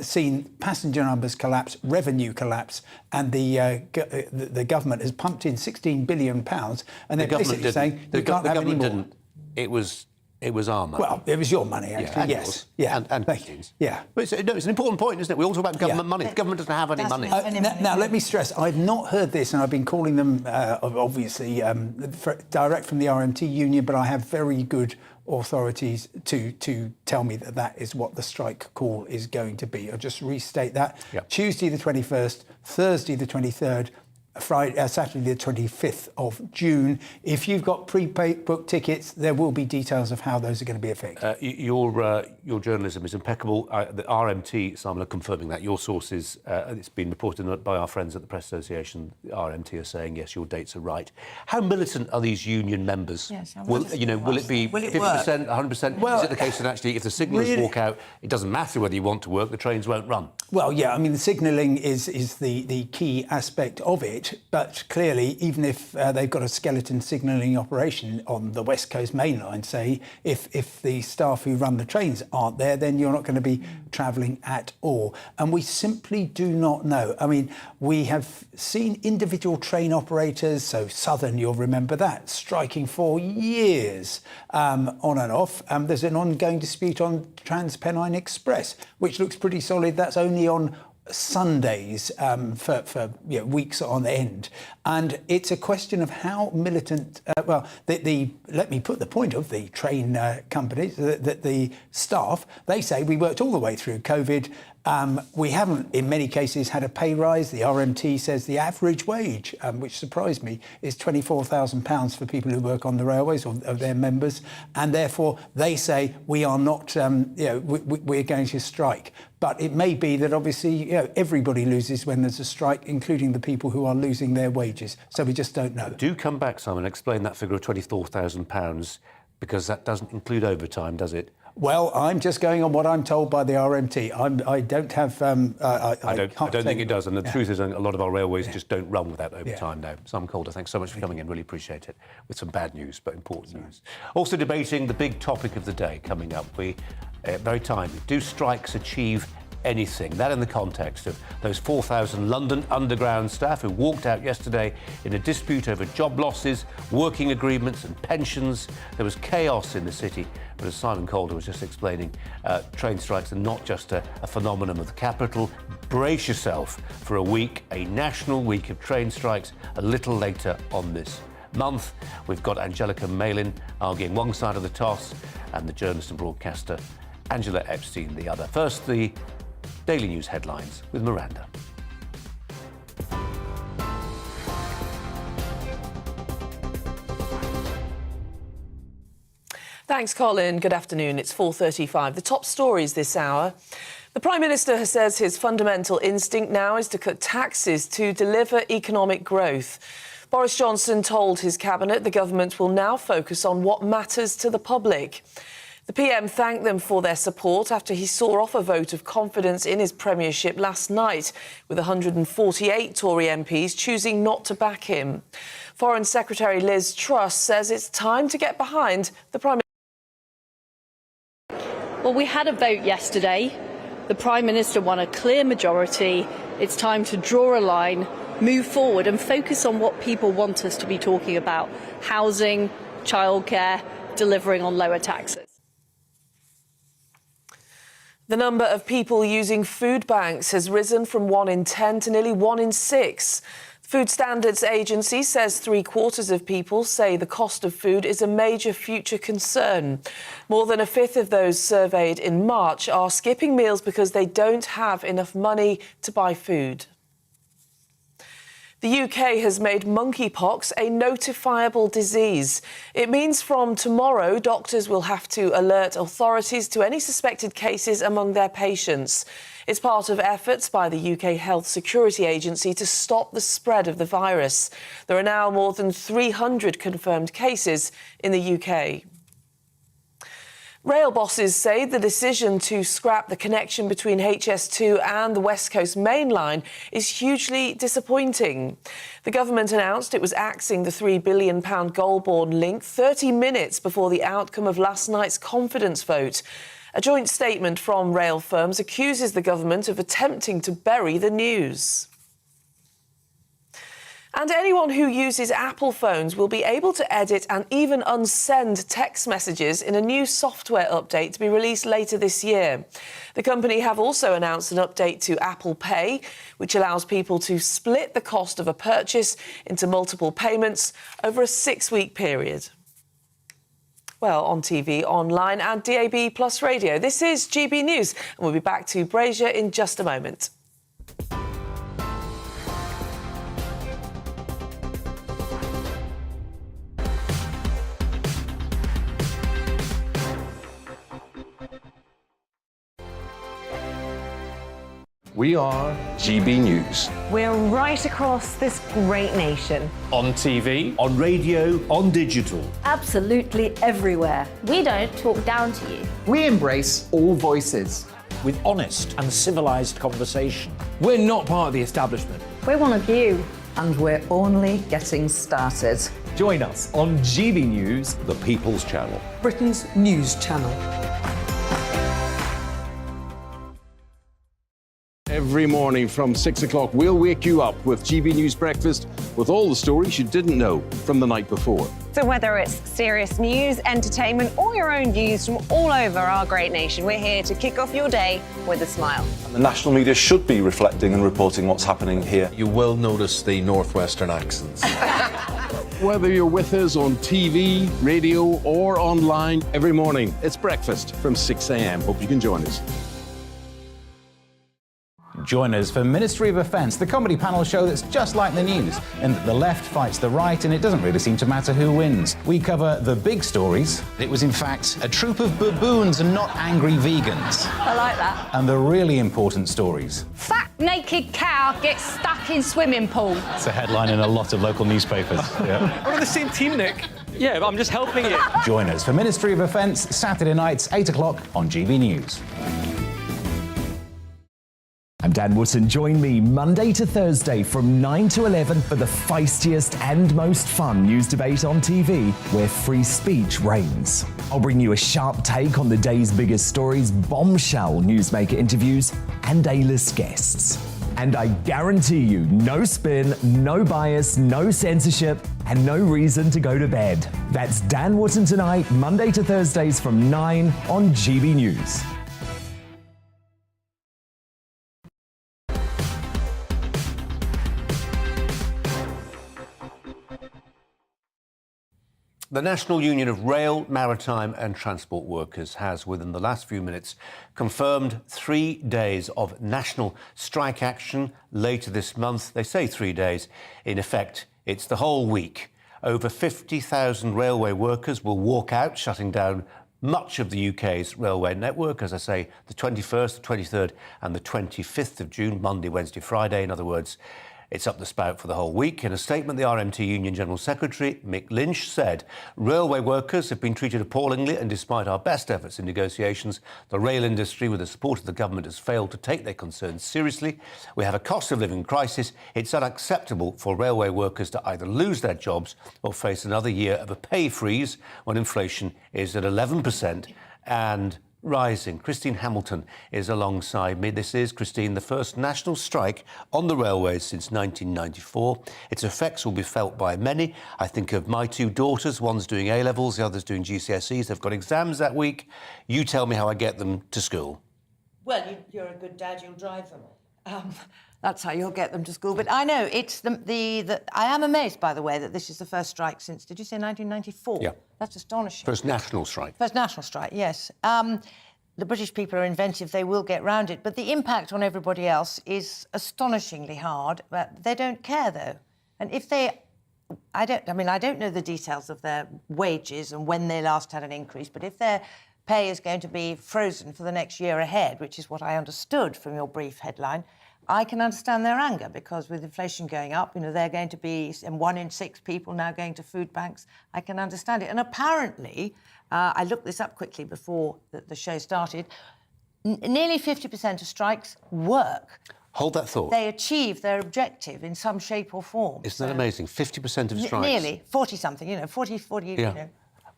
seen passenger numbers collapse, revenue collapse, and the government has pumped in £16 billion, and they're basically saying we can't have any more. It was our money. Well, it was your money, actually. Yes. Yeah. And yeah. But it's an important point, isn't it? We all talk about government money. The government doesn't have any money. Now, let me stress, I've not heard this, and I've been calling them, obviously, direct from the RMT union, but I have very good authorities to tell me that is what the strike call is going to be. I'll just restate that. Yep. Tuesday the 21st, Thursday the 23rd, Saturday the 25th of June. If you've got prepaid book tickets, there will be details of how those are going to be affected. Your journalism is impeccable. The RMT, Simon, are confirming that. Your sources, it's been reported by our friends at the Press Association, the RMT are saying, yes, your dates are right. How militant are these union members? Yes, will it be 50%, 100%? Well, is it the case that actually if the signallers walk out, it doesn't matter whether you want to work, the trains won't run? Well, yeah, I mean, the signalling is the key aspect of it. But clearly, even if they've got a skeleton signalling operation on the West Coast main line, say, if the staff who run the trains aren't there, then you're not going to be travelling at all. And we simply do not know. I mean, we have seen individual train operators, so Southern, you'll remember that, striking for years on and off. There's an ongoing dispute on TransPennine Express, which looks pretty solid. That's only on Sundays for weeks on end, and it's a question of how militant. Let me put the point of the train companies that the staff, they say we worked all the way through COVID. We haven't, in many cases, had a pay rise. The RMT says the average wage, which surprised me, is £24,000 for people who work on the railways or their members, and therefore they say we are not. We're going to strike. But it may be that obviously everybody loses when there's a strike, including the people who are losing their wages. So we just don't know. Do come back, Simon, and explain that figure of £24,000, because that doesn't include overtime, does it? Well, I'm just going on what I'm told by the RMT. I don't have. I don't think it does. And the truth is, a lot of our railways just don't run without overtime now. Simon Calder, thanks so much for coming in. Really appreciate it. With some bad news, but important news. Also debating the big topic of the day coming up. Very timely. Do strikes achieve anything? That in the context of those 4,000 London Underground staff who walked out yesterday in a dispute over job losses, working agreements and pensions. There was chaos in the city. But as Simon Calder was just explaining, train strikes are not just a phenomenon of the capital. Brace yourself for a national week of train strikes a little later on this month. We've got Angelica Malin arguing one side of the toss and the journalist and broadcaster Angela Epstein the other. First, the Daily News headlines with Miranda. Thanks, Colin. Good afternoon. It's 4:35. The top stories this hour. The Prime Minister says his fundamental instinct now is to cut taxes to deliver economic growth. Boris Johnson told his cabinet the government will now focus on what matters to the public. The PM thanked them for their support after he saw off a vote of confidence in his premiership last night, with 148 Tory MPs choosing not to back him. Foreign Secretary Liz Truss says it's time to get behind the Prime Minister. Well, we had a vote yesterday. The Prime Minister won a clear majority. It's time to draw a line, move forward and focus on what people want us to be talking about: housing, childcare, delivering on lower taxes. The number of people using food banks has risen from 1 in 10 to nearly 1 in 6. The Food Standards Agency says 3/4 of people say the cost of food is a major future concern. More than a fifth of those surveyed in March are skipping meals because they don't have enough money to buy food. The UK has made monkeypox a notifiable disease. It means from tomorrow, doctors will have to alert authorities to any suspected cases among their patients. It's part of efforts by the UK Health Security Agency to stop the spread of the virus. There are now more than 300 confirmed cases in the UK. Rail bosses say the decision to scrap the connection between HS2 and the West Coast Main Line is hugely disappointing. The government announced it was axing the £3 billion Goulburn link 30 minutes before the outcome of last night's confidence vote. A joint statement from rail firms accuses the government of attempting to bury the news. And anyone who uses Apple phones will be able to edit and even unsend text messages in a new software update to be released later this year. The company have also announced an update to Apple Pay, which allows people to split the cost of a purchase into multiple payments over a 6-week period. Well, on TV, online and DAB plus radio. This is GB News, and we'll be back to Brazier in just a moment. We are GB News. We're right across this great nation. On TV, on radio, on digital. Absolutely everywhere. We don't talk down to you. We embrace all voices. With honest and civilised conversation. we're not part of the establishment. We're one of you. And we're only getting started. Join us on GB News, The People's Channel. Britain's news channel. Every morning from 6 o'clock, we'll wake you up with GB News Breakfast with all the stories you didn't know from the night before. So whether it's serious news, entertainment, or your own views from all over our great nation, we're here to kick off your day with a smile. And the national media should be reflecting and reporting what's happening here. You will notice the northwestern accents. Whether you're with us on TV, radio, or online, every morning, it's breakfast from 6 a.m. Hope you can join us. Join us for Ministry of Offence, the comedy panel show that's just like the news, in that the left fights the right and it doesn't really seem to matter who wins. We cover the big stories. It was in fact a troop of baboons and not angry vegans. I like that. And the really important stories. Fat naked cow gets stuck in swimming pool. It's a headline in a lot of local newspapers. Yeah. We're on the same team, Nick. Yeah, but I'm just helping you. Join us for Ministry of Offence, Saturday nights, 8 o'clock on GB News. I'm Dan Wootton. Join me Monday to Thursday from 9 to 11 for the feistiest and most fun news debate on TV, where free speech reigns. I'll bring you a sharp take on the day's biggest stories, bombshell newsmaker interviews, and A-list guests. And I guarantee you, no spin, no bias, no censorship, and no reason to go to bed. That's Dan Wootton tonight, Monday to Thursdays from 9 on GB News. The National Union of Rail, Maritime and Transport Workers has, within the last few minutes, confirmed 3 days of national strike action later this month. They say 3 days. In effect, it's the whole week. Over 50,000 railway workers will walk out, shutting down much of the UK's railway network, as I say, the 21st, the 23rd and the 25th of June, Monday, Wednesday, Friday. In other words, it's up the spout for the whole week. In a statement, the RMT Union General Secretary, Mick Lynch, said, "Railway workers have been treated appallingly, and despite our best efforts in negotiations, the rail industry, with the support of the government, has failed to take their concerns seriously. We have a cost of living crisis. It's unacceptable for railway workers to either lose their jobs or face another year of a pay freeze when inflation is at 11% and rising." Christine Hamilton is alongside me. This is, Christine, the first national strike on the railways since 1994. Its effects will be felt by many. I think of my two daughters. One's doing A-levels, the other's doing GCSEs. They've got exams that week. You tell me how I get them to school. Well, you're a good dad, you'll drive them. That's how you'll get them to school. But I know it's the I am amazed, by the way, that this is the first strike since, did you say 1994? Yeah. That's astonishing. First national strike. First national strike, yes. The British people are inventive, they will get round it. But the impact on everybody else is astonishingly hard. But they don't care, though. And if they... I don't know the details of their wages and when they last had an increase, but if their pay is going to be frozen for the next year ahead, which is what I understood from your brief headline, I can understand their anger, because with inflation going up, they're going to be 1 in 6 people now going to food banks. I can understand it. And apparently, I looked this up quickly before the show started, nearly 50% of strikes work. Hold that thought. They achieve their objective in some shape or form. Isn't that amazing? 50% of strikes. Nearly, 40-something, 40, yeah.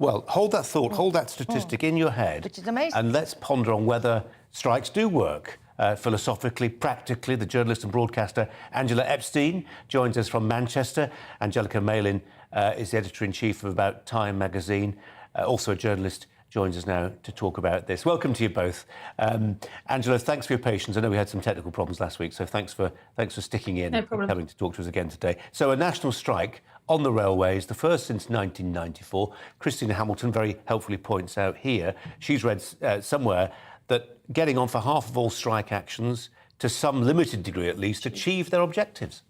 Well, hold that thought, hold that statistic in your head. Which is amazing. And let's ponder on whether strikes do work. Philosophically, practically. The journalist and broadcaster Angela Epstein joins us from Manchester. Angelica Malin is the editor-in-chief of About Time magazine, also a journalist, joins us now to talk about this. Welcome to you both. Angela, thanks for your patience. I know we had some technical problems last week, so thanks for sticking in and coming to talk to us again today. So a national strike on the railways, the first since 1994. Christina Hamilton very helpfully points out here, she's read somewhere that getting on for half of all strike actions, to some limited degree at least, achieve their objectives.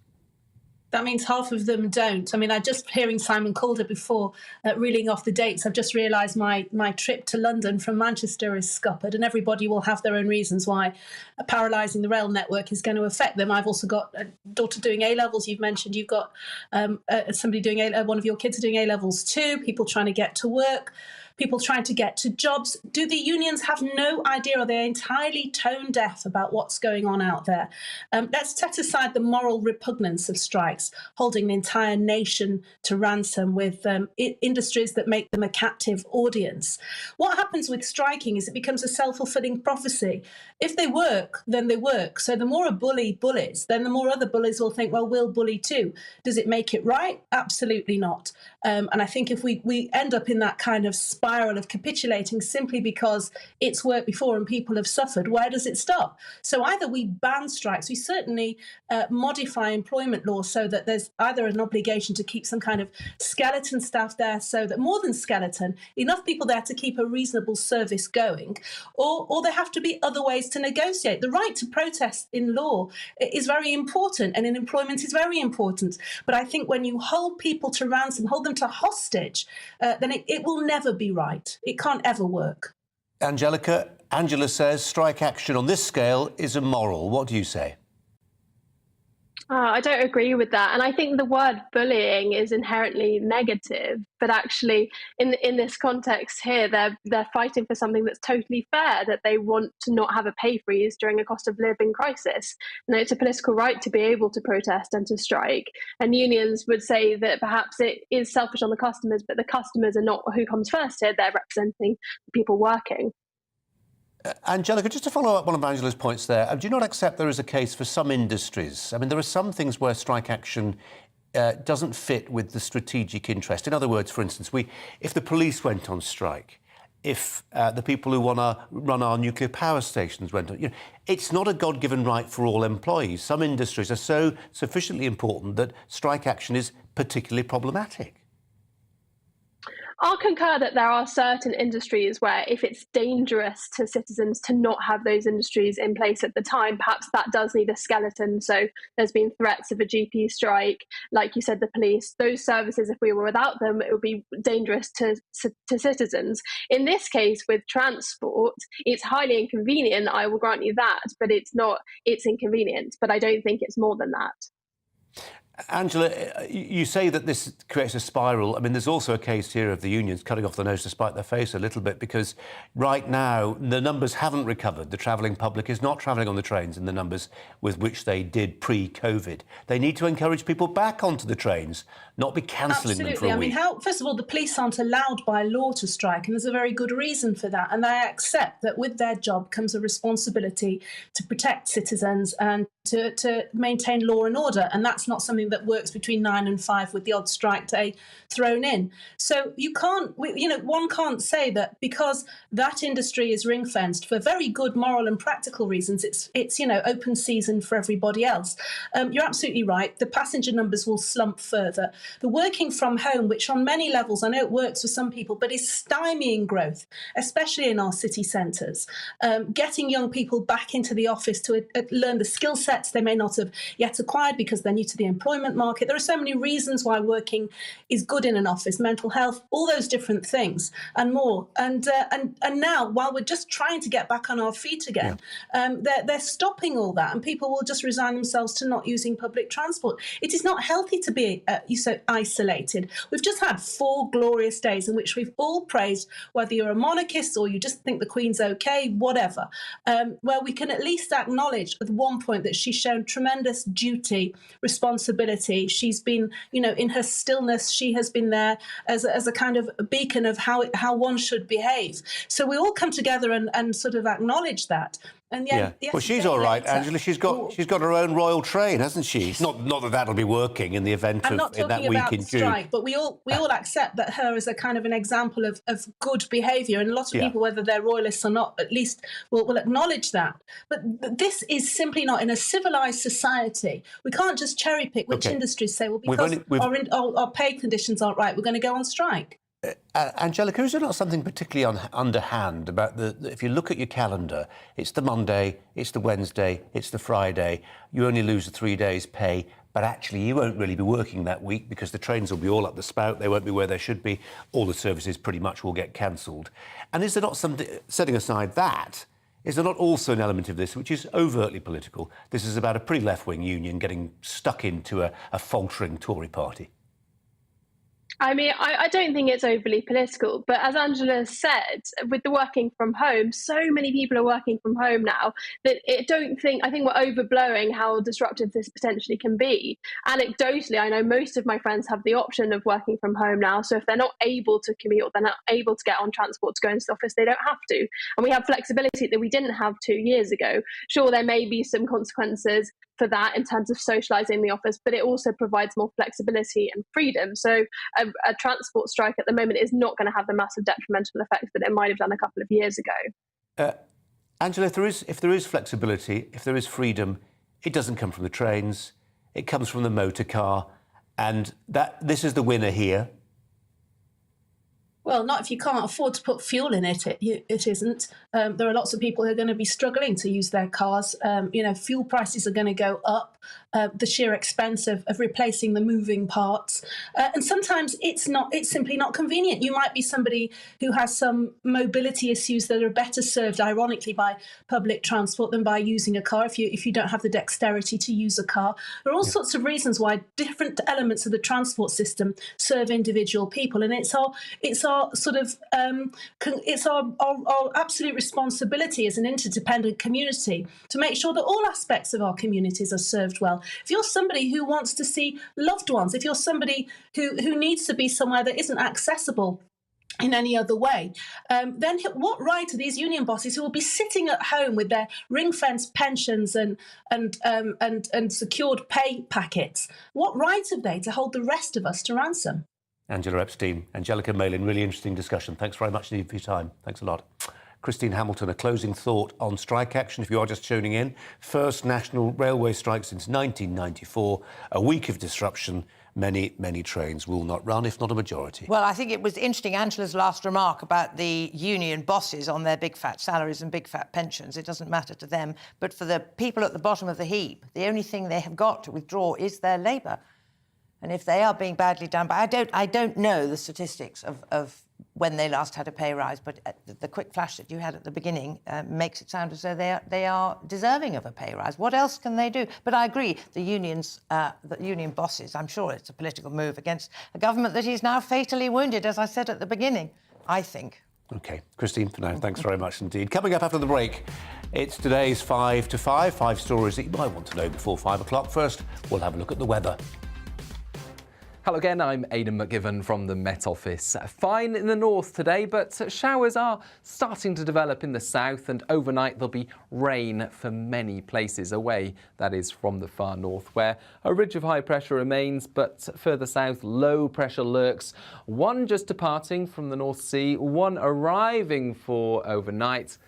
That means half of them don't. I mean, I just hearing Simon Calder before reeling off the dates, I've just realised my trip to London from Manchester is scuppered, and everybody will have their own reasons why paralysing the rail network is going to affect them. I've also got a daughter doing A-levels. You've mentioned you've got somebody doing one of your kids are doing A-levels too, people trying to get to work, people trying to get to jobs. Do the unions have no idea, or they're entirely tone deaf about what's going on out there? Let's set aside the moral repugnance of strikes, holding an entire nation to ransom with industries that make them a captive audience. What happens with striking is it becomes a self-fulfilling prophecy. If they work, then they work. So the more a bully bullies, then the more other bullies will think, well, we'll bully too. Does it make it right? Absolutely not. And I think if we end up in that kind of spiral of capitulating simply because it's worked before and people have suffered, where does it stop? So either we ban strikes, we certainly modify employment law so that there's either an obligation to keep some kind of skeleton staff there, so that more than skeleton, enough people there to keep a reasonable service going, or there have to be other ways to negotiate. The right to protest in law is very important, and in employment is very important. But I think when you hold people to ransom, hold them to hostage, then it will never be right. It can't ever work. Angela says strike action on this scale is immoral. What do you say? I don't agree with that. And I think the word bullying is inherently negative. But actually, in this context here, they're fighting for something that's totally fair, that they want to not have a pay freeze during a cost of living crisis. And it's a political right to be able to protest and to strike. And unions would say that perhaps it is selfish on the customers, but the customers are not who comes first here. They're representing the people working. Angelica, just to follow up one of Angela's points there, do you not accept there is a case for some industries? I mean, there are some things where strike action doesn't fit with the strategic interest. In other words, for instance, if the police went on strike, if the people who want to run our nuclear power stations went on, it's not a God-given right for all employees. Some industries are so sufficiently important that strike action is particularly problematic. I'll concur that there are certain industries where if it's dangerous to citizens to not have those industries in place at the time, perhaps that does need a skeleton. So there's been threats of a GP strike, like you said, the police, those services, if we were without them, it would be dangerous to citizens. In this case, with transport, it's highly inconvenient, I will grant you that, but it's inconvenient, but I don't think it's more than that. Angela, you say that this creates a spiral. I mean, there's also a case here of the unions cutting off the nose to spite their face a little bit, because right now the numbers haven't recovered. The travelling public is not travelling on the trains in the numbers with which they did pre-COVID. They need to encourage people back onto the trains, not be cancelling them for a week. I mean, first of all, the police aren't allowed by law to strike, and there's a very good reason for that. And I accept that with their job comes a responsibility to protect citizens and to maintain law and order, and that's not something that works between 9 and 5 with the odd strike day thrown in. So you can't, one can't say that because that industry is ring fenced for very good moral and practical reasons, it's open season for everybody else. You're absolutely right. The passenger numbers will slump further. The working from home, which on many levels, I know it works for some people, but is stymieing growth, especially in our city centres. Getting young people back into the office to learn the skill sets they may not have yet acquired because they're new to the employment market. There are so many reasons why working is good in an office, mental health, all those different things and more. And now, while we're just trying to get back on our feet again, they're stopping all that, and people will just resign themselves to not using public transport. It is not healthy to be so isolated. We've just had 4 glorious days in which we've all praised, whether you're a monarchist or you just think the Queen's okay, whatever, where we can at least acknowledge at one point that She's shown tremendous duty, responsibility. She's been, in her stillness, she has been there as a kind of beacon of how one should behave. So we all come together and sort of acknowledge that. And yet, well, she's all right, Angela. She's got her own royal train, hasn't she? Not that that'll be working in the event I'm of not in that talking week about in the June. strike, but we all accept that her is a kind of an example of good behaviour, and a lot of people, whether they're royalists or not, at least will acknowledge that. But this is simply not in a civilised society. We can't just cherry pick which industries say, well, because our pay conditions aren't right, we're going to go on strike. Angelica, is there not something particularly underhand about if you look at your calendar, it's the Monday, it's the Wednesday, it's the Friday, you only lose the 3 days' pay, but actually you won't really be working that week because the trains will be all up the spout, they won't be where they should be, all the services pretty much will get cancelled. And is there not something, setting aside that, is there not also an element of this which is overtly political? This is about a pretty left-wing union getting stuck into a faltering Tory party. I mean, I don't think it's overly political, but as Angela said, with the working from home, so many people are working from home now that I think we're overblowing how disruptive this potentially can be. Anecdotally, I know most of my friends have the option of working from home now, so if they're not able to commute or they're not able to get on transport to go into the office, they don't have to. And we have flexibility that we didn't have 2 years ago. Sure, there may be some consequences for that in terms of socialising in the office, but it also provides more flexibility and freedom. So a transport strike at the moment is not going to have the massive detrimental effect that it might have done a couple of years ago. Angela, if there is flexibility, if there is freedom, it doesn't come from the trains, it comes from the motor car, and this is the winner here. Well, not if you can't afford to put fuel in it. It isn't. There are lots of people who are going to be struggling to use their cars. Fuel prices are going to go up. The sheer expense of replacing the moving parts, and sometimes it's simply not convenient. You might be somebody who has some mobility issues that are better served, ironically, by public transport than by using a car. If you don't have the dexterity to use a car, there are all sorts of reasons why different elements of the transport system serve individual people, and it's our absolute responsibility as an interdependent community to make sure that all aspects of our communities are served well. If you're somebody who wants to see loved ones, if you're somebody who needs to be somewhere that isn't accessible in any other way, then what right are these union bosses who will be sitting at home with their ring-fenced pensions and secured pay packets? What right have they to hold the rest of us to ransom? Angela Epstein, Angelica Malin, really interesting discussion. Thanks very much indeed for your time. Thanks a lot. Christine Hamilton, a closing thought on strike action, if you are just tuning in. First national railway strike since 1994, a week of disruption. Many, many trains will not run, if not a majority. Well, I think it was interesting, Angela's last remark about the union bosses on their big fat salaries and big fat pensions. It doesn't matter to them. But for the people at the bottom of the heap, the only thing they have got to withdraw is their labour. And if they are being badly done by... I don't know the statistics of when they last had a pay rise, but the quick flash that you had at the beginning makes it sound as though they are deserving of a pay rise. What else can they do? But I agree, the unions, the union bosses, I'm sure it's a political move against a government that is now fatally wounded, as I said at the beginning, I think. OK, Christine, for now, thanks very much indeed. Coming up after the break, it's today's 5 to 5, 5 stories that you might want to know before 5 o'clock. First, we'll have a look at the weather. Hello again, I'm Aidan McGivern from the Met Office. Fine in the north today, but showers are starting to develop in the south, and overnight there'll be rain for many places away, that is from the far north, where a ridge of high pressure remains, but further south low pressure lurks. One just departing from the North Sea, one arriving for overnight.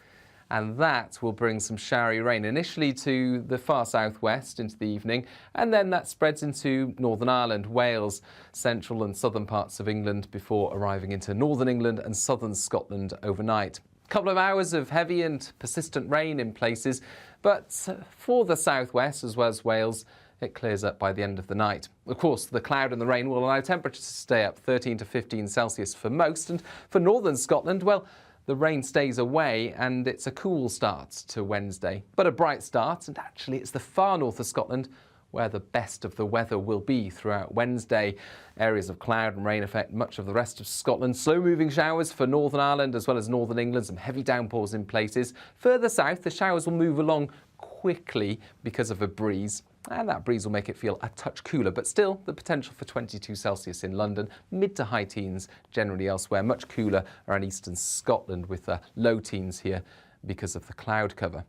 And that will bring some showery rain initially to the far southwest into the evening, and then that spreads into Northern Ireland, Wales, central and southern parts of England before arriving into northern England and southern Scotland overnight. A couple of hours of heavy and persistent rain in places, but for the southwest as well as Wales, it clears up by the end of the night. Of course, the cloud and the rain will allow temperatures to stay up 13 to 15 Celsius for most, and for northern Scotland, well, the rain stays away and it's a cool start to Wednesday. But a bright start, and actually it's the far north of Scotland where the best of the weather will be throughout Wednesday. Areas of cloud and rain affect much of the rest of Scotland. Slow-moving showers for Northern Ireland as well as Northern England, some heavy downpours in places. Further south, the showers will move along quickly because of a breeze. And that breeze will make it feel a touch cooler, but still the potential for 22 Celsius in London, mid to high teens generally elsewhere, much cooler around eastern Scotland with low teens here because of the cloud cover.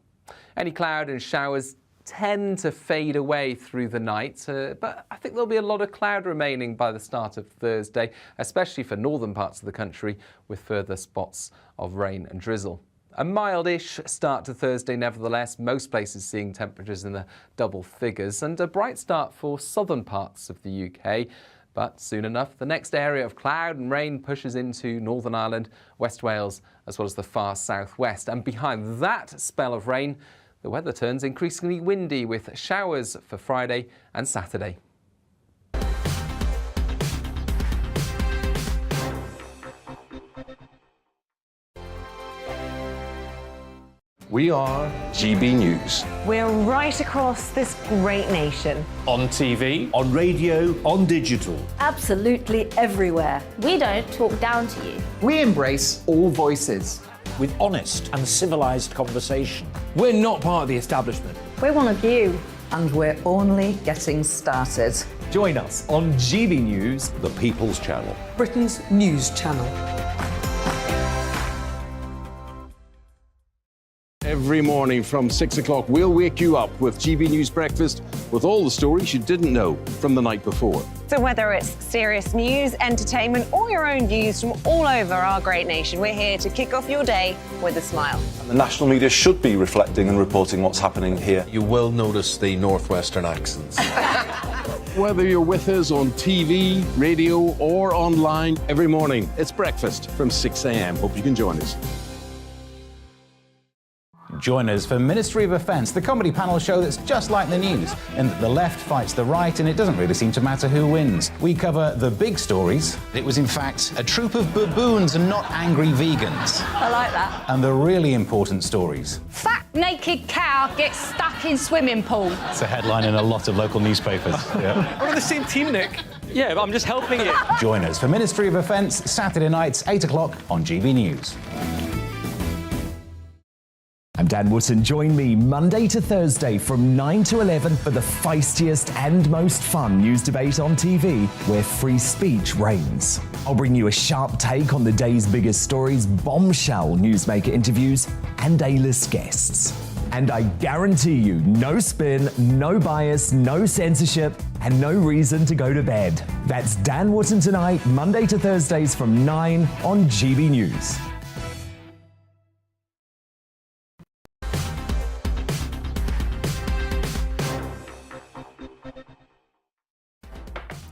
Any cloud and showers tend to fade away through the night, but I think there'll be a lot of cloud remaining by the start of Thursday, especially for northern parts of the country with further spots of rain and drizzle. A mild-ish start to Thursday nevertheless, most places seeing temperatures in the double figures, and a bright start for southern parts of the UK. But soon enough, the next area of cloud and rain pushes into Northern Ireland, West Wales, as well as the far southwest. And behind that spell of rain, the weather turns increasingly windy with showers for Friday and Saturday. We are GB News. We're right across this great nation. On TV, on radio, on digital. Absolutely everywhere. We don't talk down to you. We embrace all voices. With honest and civilised conversation. we're not part of the establishment. We're one of you. And we're only getting started. Join us on GB News, The People's Channel. Britain's news channel. Every morning from 6 o'clock, we'll wake you up with GB News Breakfast with all the stories you didn't know from the night before. So whether it's serious news, entertainment, or your own views from all over our great nation, we're here to kick off your day with a smile. And the national media should be reflecting and reporting what's happening here. You will notice the northwestern accents. Whether you're with us on TV, radio, or online every morning, it's breakfast from 6 a.m. Hope you can join us. Join us for Ministry of Offence, the comedy panel show that's just like the news, in that the left fights the right and it doesn't really seem to matter who wins. We cover the big stories. It was in fact a troop of baboons and not angry vegans. I like that. And the really important stories. Fat naked cow gets stuck in swimming pool. It's a headline in a lot of local newspapers. Yeah. We're on the same team, Nick. Yeah, but I'm just helping it. Join us for Ministry of Offence, Saturday nights, 8 o'clock on GB News. I'm Dan Wootton. Join me Monday to Thursday from 9 to 11 for the feistiest and most fun news debate on TV, where free speech reigns. I'll bring you a sharp take on the day's biggest stories, bombshell newsmaker interviews, and A-list guests. And I guarantee you, no spin, no bias, no censorship, and no reason to go to bed. That's Dan Wootton tonight, Monday to Thursdays from 9 on GB News.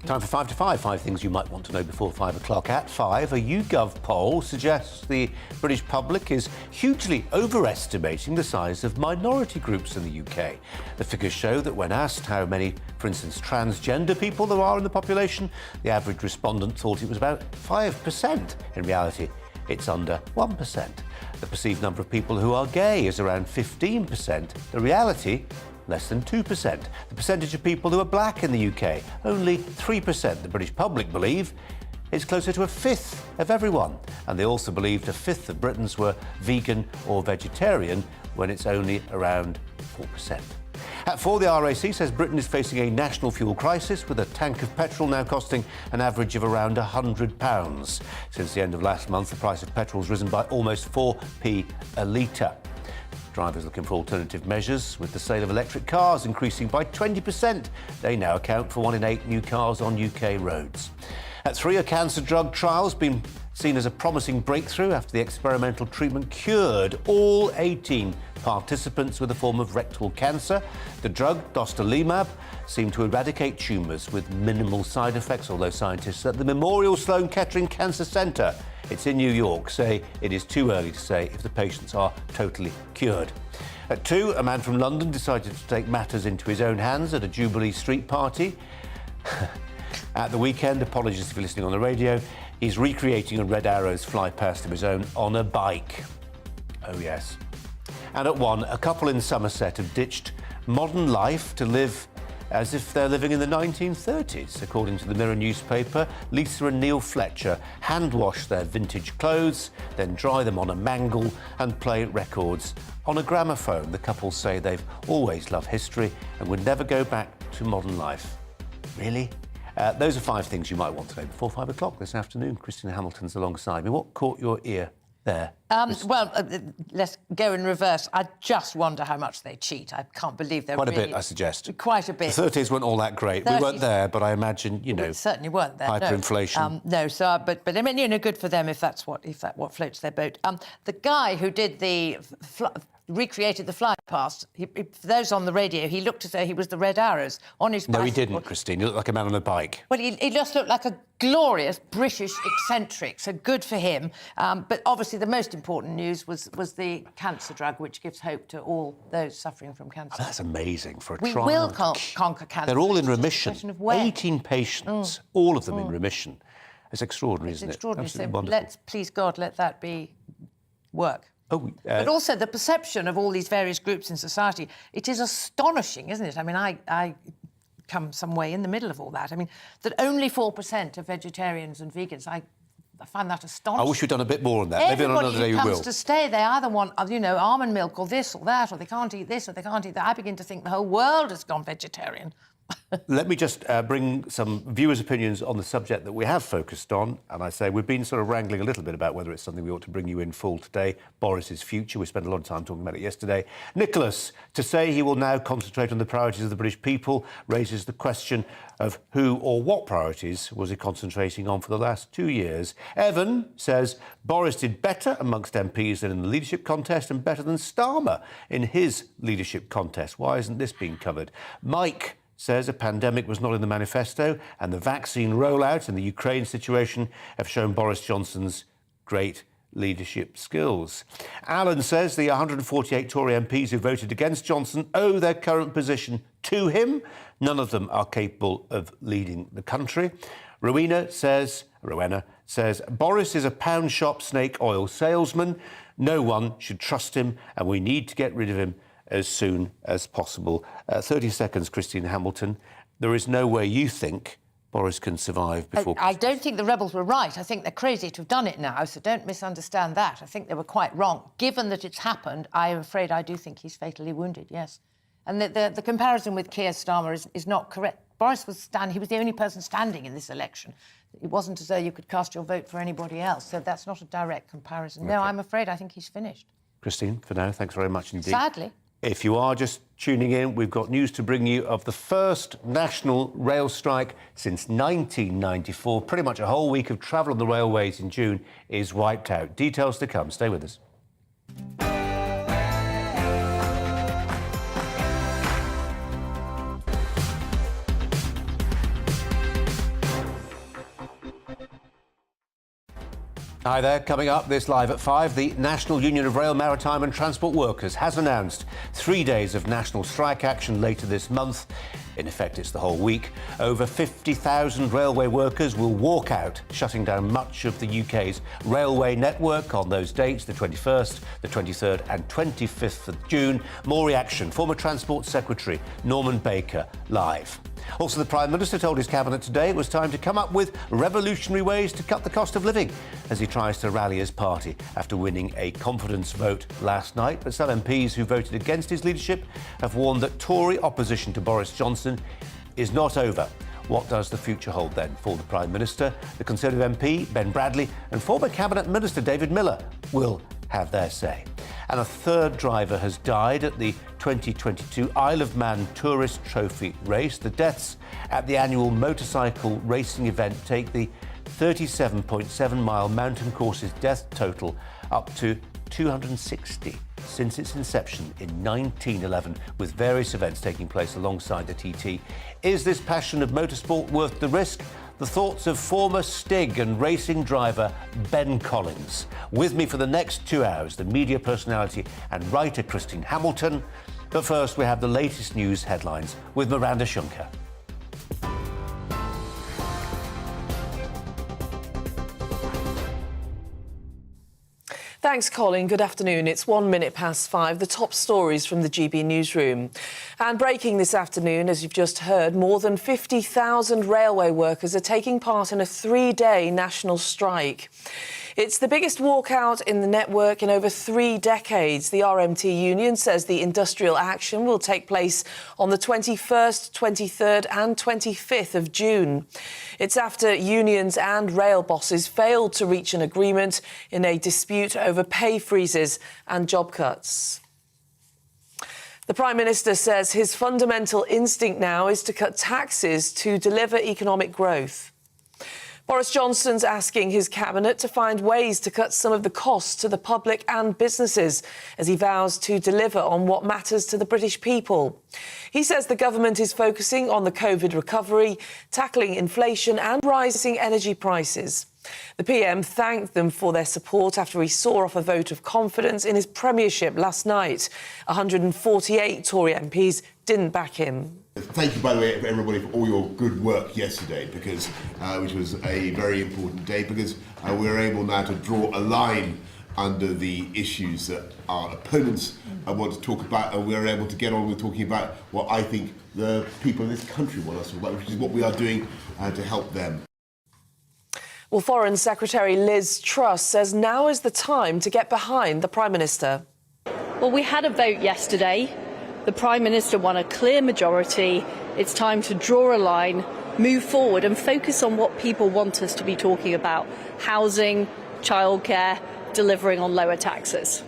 Time for 5 to 5. 5 things you might want to know before 5 o'clock. At 5, a YouGov poll suggests the British public is hugely overestimating the size of minority groups in the UK. The figures show that when asked how many, for instance, transgender people there are in the population, the average respondent thought it was about 5%. In reality, it's under 1%. The perceived number of people who are gay is around 15%. The reality, less than 2%. The percentage of people who are black in the UK, only 3%. The British public believe it's closer to a fifth of everyone. And they also believed a fifth of Britons were vegan or vegetarian, when it's only around 4%. At 4, the RAC says Britain is facing a national fuel crisis, with a tank of petrol now costing an average of around £100. Since the end of last month, the price of petrol has risen by almost 4p a litre. Drivers looking for alternative measures, with the sale of electric cars increasing by 20%. They now account for 1 in 8 new cars on UK roads. At 3, a cancer drug trial's been seen as a promising breakthrough after the experimental treatment cured all 18 participants with a form of rectal cancer. The drug, dostarlimab, seemed to eradicate tumours with minimal side effects, although scientists at the Memorial Sloan Kettering Cancer Centre, it's in New York, say it is too early to say if the patients are totally cured. At 2, a man from London decided to take matters into his own hands at a Jubilee Street party. At the weekend, apologies if you're listening on the radio, he's recreating a Red Arrows fly past of his own on a bike. Oh yes. And at 1, a couple in Somerset have ditched modern life to live as if they're living in the 1930s. According to the Mirror newspaper, Lisa and Neil Fletcher hand-wash their vintage clothes, then dry them on a mangle and play records on a gramophone. The couple say they've always loved history and would never go back to modern life. Really? Those are 5 things you might want to know before 5 o'clock this afternoon. Christina Hamilton's alongside me. What caught your ear there? Let's go in reverse. I just wonder how much they cheat. I can't believe they're Quite a really... bit, I suggest. Quite a bit. The 30s weren't all that great. We weren't there, but I imagine, you know... We certainly weren't there, hyperinflation. No, so, but I mean, you know, good for them if that's what floats their boat. The guy who did recreated the fly past, for those on the radio, he looked as though he was the Red Arrows on his bicycle. No, he didn't, Christine. He looked like a man on a bike. Well, he just looked like a glorious British eccentric, so good for him. But obviously the most important news was the cancer drug, which gives hope to all those suffering from cancer. Oh, that's amazing for a we trial. We will conquer cancer. They're all in remission. 18 patients, all of them in remission. It's extraordinary, isn't it? Extraordinary. Absolutely So wonderful. please God, let that be work. But also the perception of all these various groups in society, it is astonishing, isn't it? I mean, I come some way in the middle of all that. I mean, that only 4% are vegetarians and vegans, I find that astonishing. I wish we'd done a bit more on that. Maybe on another day we will. Everybody who comes to stay, they either want, you know, almond milk or this or that, or they can't eat this or they can't eat that. I begin to think the whole world has gone vegetarian. Let me just bring some viewers' opinions on the subject that we have focused on. And I say we've been sort of wrangling a little bit about whether it's something we ought to bring you in full today. Boris's future. We spent a lot of time talking about it yesterday. Nicholas, to say he will now concentrate on the priorities of the British people raises the question of who or what priorities was he concentrating on for the last 2 years. Evan says Boris did better amongst MPs than in the leadership contest and better than Starmer in his leadership contest. Why isn't this being covered? Mike says a pandemic was not in the manifesto and the vaccine rollout and the Ukraine situation have shown Boris Johnson's great leadership skills. Alan says the 148 Tory MPs who voted against Johnson owe their current position to him. None of them are capable of leading the country. Rowena says Boris is a pound shop snake oil salesman. No one should trust him and we need to get rid of him as soon as possible. 30 seconds, Christine Hamilton. There is no way you think Boris can survive before... I don't think the rebels were right. I think they're crazy to have done it now, so don't misunderstand that. I think they were quite wrong. Given that it's happened, I'm afraid I do think he's fatally wounded, yes. And the comparison with Keir Starmer is not correct. Boris he was the only person standing in this election. It wasn't as though you could cast your vote for anybody else, so that's not a direct comparison. Okay. No, I'm afraid I think he's finished. Christine, for now, thanks very much indeed. Sadly. If you are just tuning in, we've got news to bring you of the first national rail strike since 1994. Pretty much a whole week of travel on the railways in June is wiped out. Details to come. Stay with us. Hi there, coming up this live at 5, the National Union of Rail, Maritime and Transport Workers has announced 3 days of national strike action later this month. In effect, it's the whole week. Over 50,000 railway workers will walk out, shutting down much of the UK's railway network on those dates, the 21st, the 23rd and 25th of June. More reaction. Former Transport Secretary Norman Baker live. Also, the Prime Minister told his Cabinet today it was time to come up with revolutionary ways to cut the cost of living as he tries to rally his party after winning a confidence vote last night. But some MPs who voted against his leadership have warned that Tory opposition to Boris Johnson is not over. What does the future hold then for the Prime Minister? The Conservative MP, Ben Bradley, and former Cabinet Minister David Miller will have their say. And a third driver has died at the 2022 Isle of Man Tourist Trophy race. The deaths at the annual motorcycle racing event take the 37.7-mile mountain course's death total up to 260 since its inception in 1911, with various events taking place alongside the TT. Is this passion of motorsport worth the risk? The thoughts of former Stig and racing driver Ben Collins. With me for the next 2 hours, the media personality and writer Christine Hamilton. But first, we have the latest news headlines with Miranda Shunker. Thanks, Colin. Good afternoon. It's 1 minute past 5. The top stories from the GB newsroom. And breaking this afternoon, as you've just heard, more than 50,000 railway workers are taking part in a 3-day national strike. It's the biggest walkout in the network in over 3 decades. The RMT union says the industrial action will take place on the 21st, 23rd and 25th of June. It's after unions and rail bosses failed to reach an agreement in a dispute over pay freezes and job cuts. The Prime Minister says his fundamental instinct now is to cut taxes to deliver economic growth. Boris Johnson's asking his cabinet to find ways to cut some of the costs to the public and businesses as he vows to deliver on what matters to the British people. He says the government is focusing on the COVID recovery, tackling inflation and rising energy prices. The PM thanked them for their support after he saw off a vote of confidence in his premiership last night. 148 Tory MPs didn't back him. Thank you, by the way, everybody, for all your good work yesterday, because which was a very important day, because we were able now to draw a line under the issues that our opponents want to talk about, and we're able to get on with talking about what I think the people in this country want us to talk about, which is what we are doing to help them. Well, Foreign Secretary Liz Truss says now is the time to get behind the Prime Minister. Well, we had a vote yesterday. The Prime Minister won a clear majority. It's time to draw a line, move forward and focus on what people want us to be talking about: housing, childcare, delivering on lower taxes.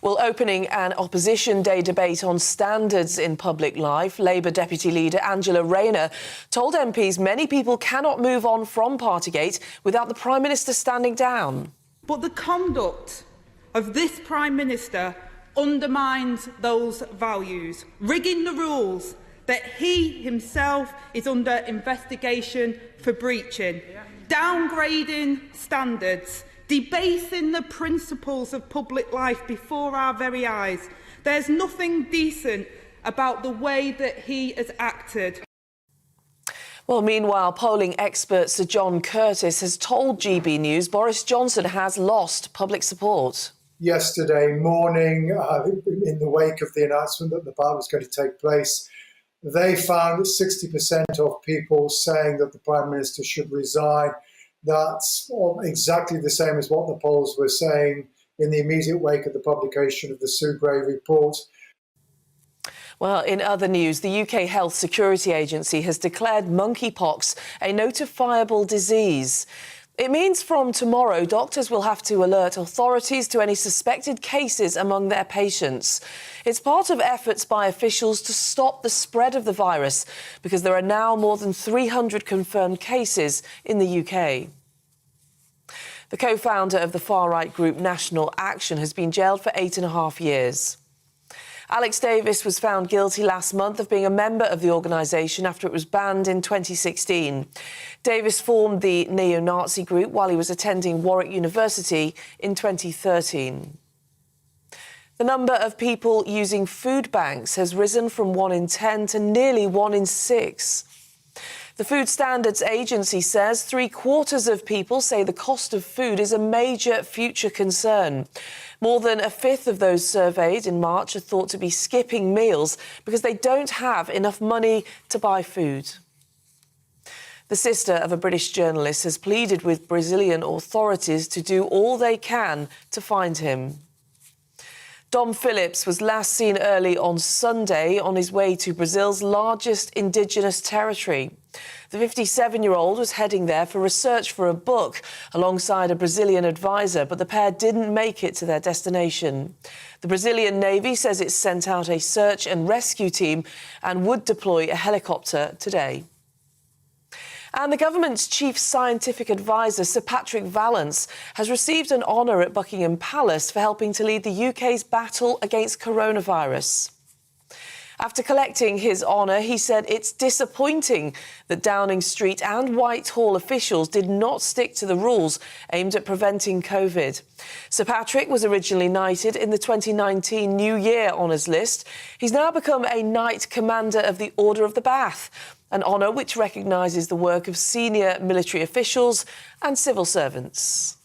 Well, opening an Opposition Day debate on standards in public life, Labour Deputy Leader Angela Rayner told MPs many people cannot move on from Partygate without the Prime Minister standing down. But the conduct of this Prime Minister undermines those values, rigging the rules that he himself is under investigation for breaching, downgrading standards, debasing the principles of public life before our very eyes. There's nothing decent about the way that he has acted. Well, meanwhile, polling expert Sir John Curtis has told GB News Boris Johnson has lost public support. Yesterday morning, in the wake of the announcement that the vote was going to take place, they found 60% of people saying that the Prime Minister should resign. That's exactly the same as what the polls were saying in the immediate wake of the publication of the Sue Gray report. Well, in other news, the UK Health Security Agency has declared monkeypox a notifiable disease. It means from tomorrow, doctors will have to alert authorities to any suspected cases among their patients. It's part of efforts by officials to stop the spread of the virus, because there are now more than 300 confirmed cases in the UK. The co-founder of the far-right group National Action has been jailed for 8.5 years. Alex Davis was found guilty last month of being a member of the organisation after it was banned in 2016. Davis formed the neo-Nazi group while he was attending Warwick University in 2013. The number of people using food banks has risen from 1 in 10 to nearly 1 in 6. The Food Standards Agency says 3/4 of people say the cost of food is a major future concern. More than a fifth of those surveyed in March are thought to be skipping meals because they don't have enough money to buy food. The sister of a British journalist has pleaded with Brazilian authorities to do all they can to find him. Dom Phillips was last seen early on Sunday on his way to Brazil's largest indigenous territory. The 57-year-old was heading there for research for a book alongside a Brazilian advisor, but the pair didn't make it to their destination. The Brazilian Navy says it sent out a search and rescue team and would deploy a helicopter today. And the government's chief scientific advisor, Sir Patrick Vallance, has received an honour at Buckingham Palace for helping to lead the UK's battle against coronavirus. After collecting his honour, he said it's disappointing that Downing Street and Whitehall officials did not stick to the rules aimed at preventing COVID. Sir Patrick was originally knighted in the 2019 New Year Honours list. He's now become a Knight Commander of the Order of the Bath, an honour which recognises the work of senior military officials and civil servants.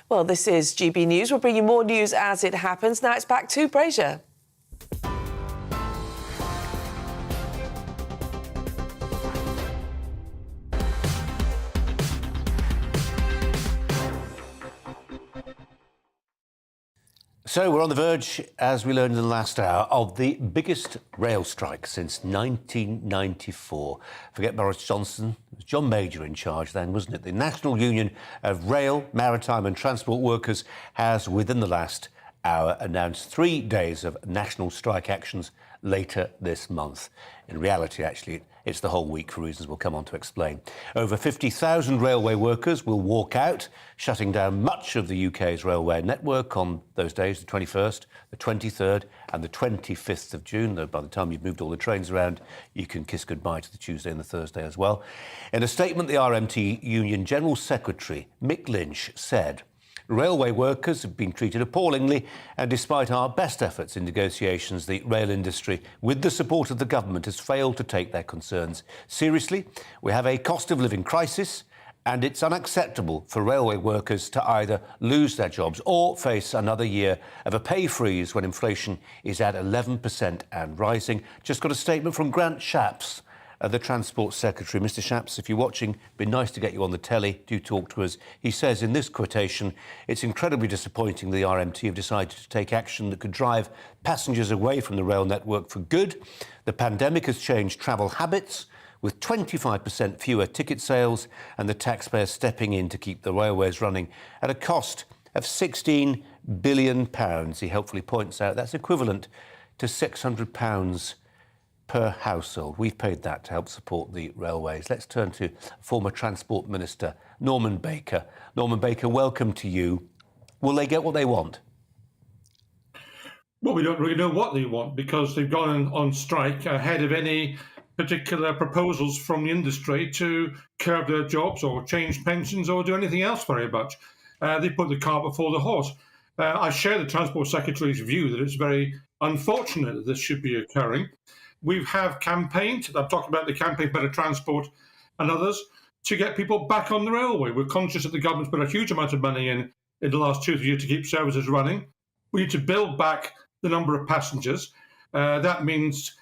Well, this is GB News. We'll bring you more news as it happens. Now it's back to Brazier. So we're on the verge, as we learned in the last hour, of the biggest rail strike since 1994. Forget Boris Johnson. It was John Major in charge then, wasn't it? The National Union of Rail, Maritime and Transport Workers has, within the last hour, announced 3 days of national strike actions later this month. In reality, actually, it's the whole week for reasons we'll come on to explain. Over 50,000 railway workers will walk out, shutting down much of the UK's railway network on those days, the 21st, the 23rd and the 25th of June, though by the time you've moved all the trains around, you can kiss goodbye to the Tuesday and the Thursday as well. In a statement, the RMT Union General Secretary, Mick Lynch, said, "Railway workers have been treated appallingly, and despite our best efforts in negotiations, the rail industry, with the support of the government, has failed to take their concerns seriously. We have a cost of living crisis, and it's unacceptable for railway workers to either lose their jobs or face another year of a pay freeze when inflation is at 11% and rising." Just got a statement from Grant Shapps, the Transport Secretary. Mr Shapps, if you're watching, it'd be nice to get you on the telly. Do talk to us. He says in this quotation, "It's incredibly disappointing the RMT have decided to take action that could drive passengers away from the rail network for good. The pandemic has changed travel habits, with 25% fewer ticket sales and the taxpayers stepping in to keep the railways running at a cost of £16 billion. He helpfully points out that's equivalent to £600 per household. We've paid that to help support the railways. Let's turn to former Transport Minister Norman Baker. Norman Baker, welcome to you. Will they get what they want? Well, we don't really know what they want because they've gone on strike ahead of any particular proposals from the industry to curb their jobs or change pensions or do anything else very much. They put the cart before the horse. I share the Transport Secretary's view that it's very unfortunate that this should be occurring. We have campaigned, I'm talking about the Campaign Better Transport and others, to get people back on the railway. We're conscious that the government's put a huge amount of money in the last 2 years to keep services running. We need to build back the number of passengers. That means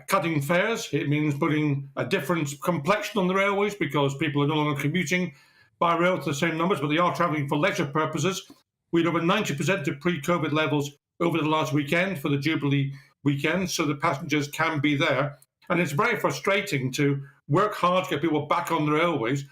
cutting fares. It means putting a different complexion on the railways because people are no longer commuting by rail to the same numbers, but they are travelling for leisure purposes. We had over 90% of pre-COVID levels over the last weekend for the Jubilee weekend, so the passengers can be there. And it's very frustrating to work hard to get people back on the railways,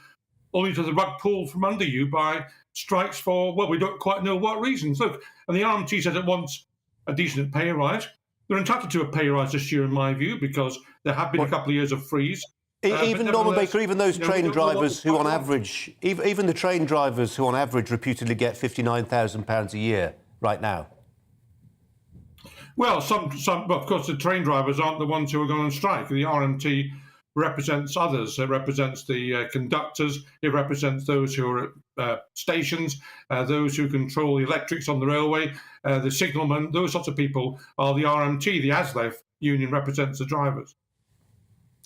only to the rug pulled from under you by strikes for, well, we don't quite know what reasons. Look, and the RMT says it wants a decent pay rise. They're entitled to a pay rise this year, in my view, because there have been a couple of years of freeze. Even Norman Baker, even those train drivers who on average, even the train drivers who on average reputedly get £59,000 a year right now. Well, some, of course, the train drivers aren't the ones who are going on strike. The RMT represents others. It represents the conductors. It represents those who are at stations, those who control the electrics on the railway, the signalmen. Those sorts of people are the RMT. The ASLEF union represents the drivers.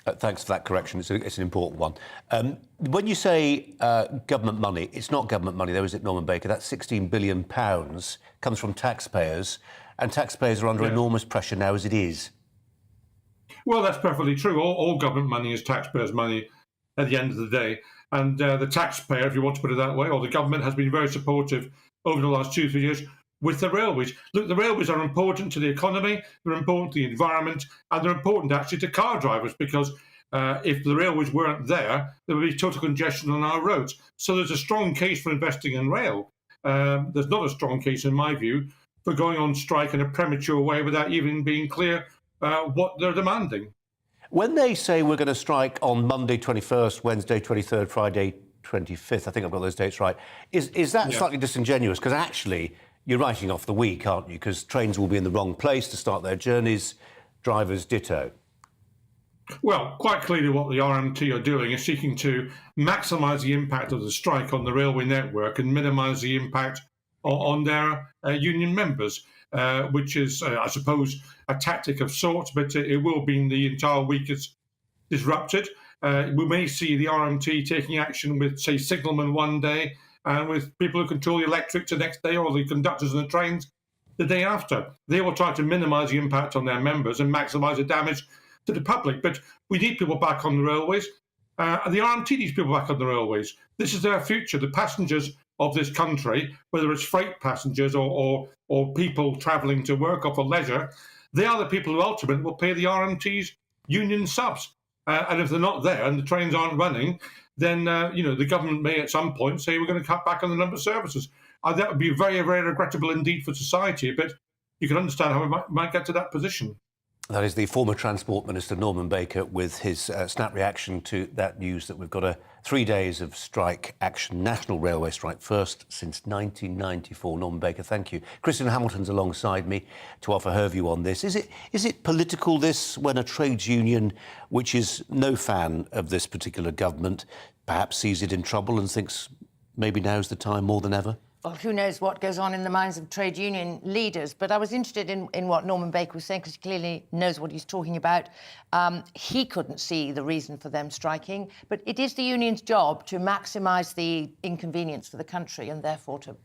Thanks for that correction. It's an important one. When you say government money, it's not government money, though, is it, Norman Baker? That £16 billion comes from taxpayers, and taxpayers are under enormous pressure now as it is. Well, that's perfectly true. All government money is taxpayers' money at the end of the day. And the taxpayer, if you want to put it that way, or the government has been very supportive over the last 2-3 years with the railways. Look, the railways are important to the economy, they're important to the environment, and they're important actually to car drivers because if the railways weren't there, there would be total congestion on our roads. So there's a strong case for investing in rail. There's not a strong case, in my view, for going on strike in a premature way without even being clear what they're demanding. When they say we're going to strike on Monday 21st, Wednesday 23rd, Friday 25th, I think I've got those dates right, is that slightly disingenuous? Because actually you're writing off the week, aren't you? Because trains will be in the wrong place to start their journeys, drivers ditto. Well, quite clearly what the RMT are doing is seeking to maximise the impact of the strike on the railway network and minimise the impact on their union members, which is, I suppose, a tactic of sorts, but it will mean the entire week is disrupted. We may see the RMT taking action with, say, signalmen one day and with people who control the electrics the next day or the conductors and the trains the day after. They will try to minimise the impact on their members and maximise the damage to the public. But we need people back on the railways. And the RMT needs people back on the railways. This is their future. The passengers of this country, whether it's freight passengers or people travelling to work or for leisure, they are the people who ultimately will pay the RMT's union subs. And if they're not there and the trains aren't running, then the government may at some point say we're going to cut back on the number of services. That would be very, very regrettable indeed for society, but you can understand how we might get to that position. That is the former Transport Minister, Norman Baker, with his snap reaction to that news that we've got 3 days of strike action, national railway strike, first since 1994. Norman Baker, thank you. Christian Hamilton's alongside me to offer her view on this. Is it political, this, when a trades union, which is no fan of this particular government, perhaps sees it in trouble and thinks maybe now's the time more than ever? Well, who knows what goes on in the minds of trade union leaders, but I was interested in what Norman Baker was saying because he clearly knows what he's talking about. He couldn't see the reason for them striking, but it is the union's job to maximise the inconvenience for the country and therefore to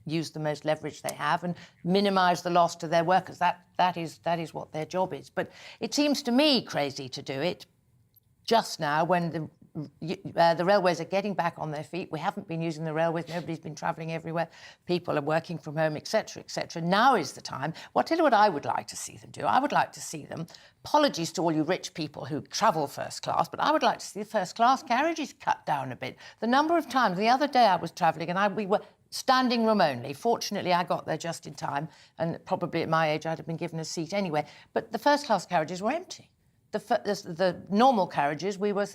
use the most leverage they have and minimise the loss to their workers. That is what their job is. But it seems to me crazy to do it just now when the railways are getting back on their feet. We haven't been using the railways. Nobody's been travelling everywhere. People are working from home, etc., etc. Now is the time. Well, I'll tell you what I would like to see them do. I would like to see them, apologies to all you rich people who travel first class, but I would like to see the first class carriages cut down a bit. The number of times, the other day I was travelling and we were standing room only. Fortunately, I got there just in time, and probably at my age I'd have been given a seat anyway. But the first class carriages were empty. The normal carriages, we were,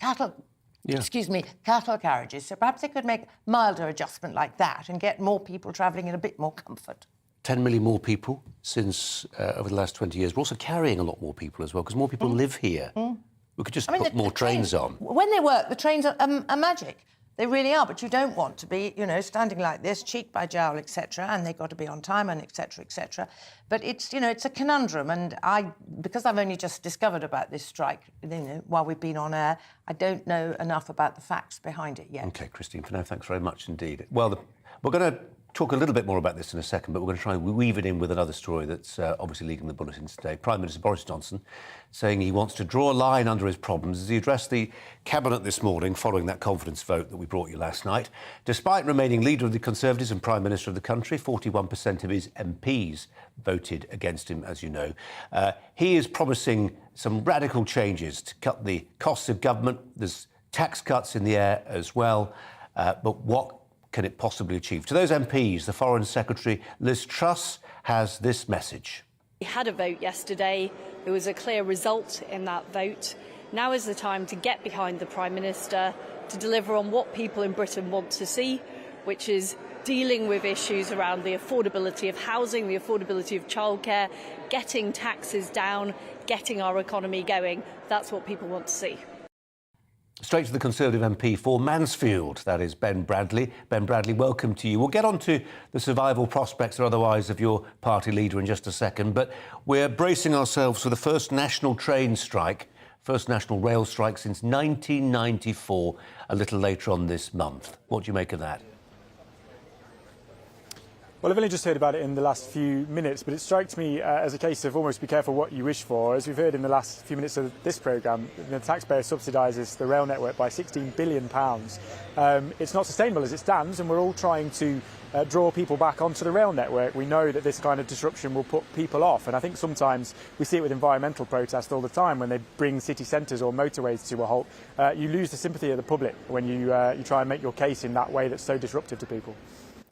cattle carriages. So perhaps they could make a milder adjustment like that and get more people travelling in a bit more comfort. 10 million more people since over the last 20 years. We're also carrying a lot more people as well because more people live here. We could just put more trains on. When they work, the trains are magic. They really are, but you don't want to be, standing like this, cheek by jowl, etc., and they've got to be on time, and etc., etc. But it's, it's a conundrum, and because I've only just discovered about this strike, while we've been on air, I don't know enough about the facts behind it yet. OK, Christine, for now, thanks very much indeed. Well, we're going to talk a little bit more about this in a second, but we're going to try and weave it in with another story that's obviously leading the bulletins today. Prime Minister Boris Johnson saying he wants to draw a line under his problems as he addressed the Cabinet this morning following that confidence vote that we brought you last night. Despite remaining leader of the Conservatives and Prime Minister of the country, 41% of his MPs voted against him, as you know. He is promising some radical changes to cut the costs of government. There's tax cuts in the air as well. But what can it possibly achieve? To those MPs, the Foreign Secretary Liz Truss has this message. We had a vote yesterday. There was a clear result in that vote. Now is the time to get behind the Prime Minister to deliver on what people in Britain want to see, which is dealing with issues around the affordability of housing, the affordability of childcare, getting taxes down, getting our economy going. That's what people want to see. Straight to the Conservative MP for Mansfield, that is Ben Bradley. Ben Bradley, welcome to you. We'll get on to the survival prospects or otherwise of your party leader in just a second, but we're bracing ourselves for the first national train strike, first national rail strike since 1994, a little later on this month. What do you make of that? Well, I've only just heard about it in the last few minutes, but it strikes me as a case of almost be careful what you wish for. As we've heard in the last few minutes of this programme, the taxpayer subsidises the rail network by £16 billion. It's not sustainable as it stands, and we're all trying to draw people back onto the rail network. We know that this kind of disruption will put people off, and I think sometimes we see it with environmental protests all the time when they bring city centres or motorways to a halt. You lose the sympathy of the public when you try and make your case in that way that's so disruptive to people.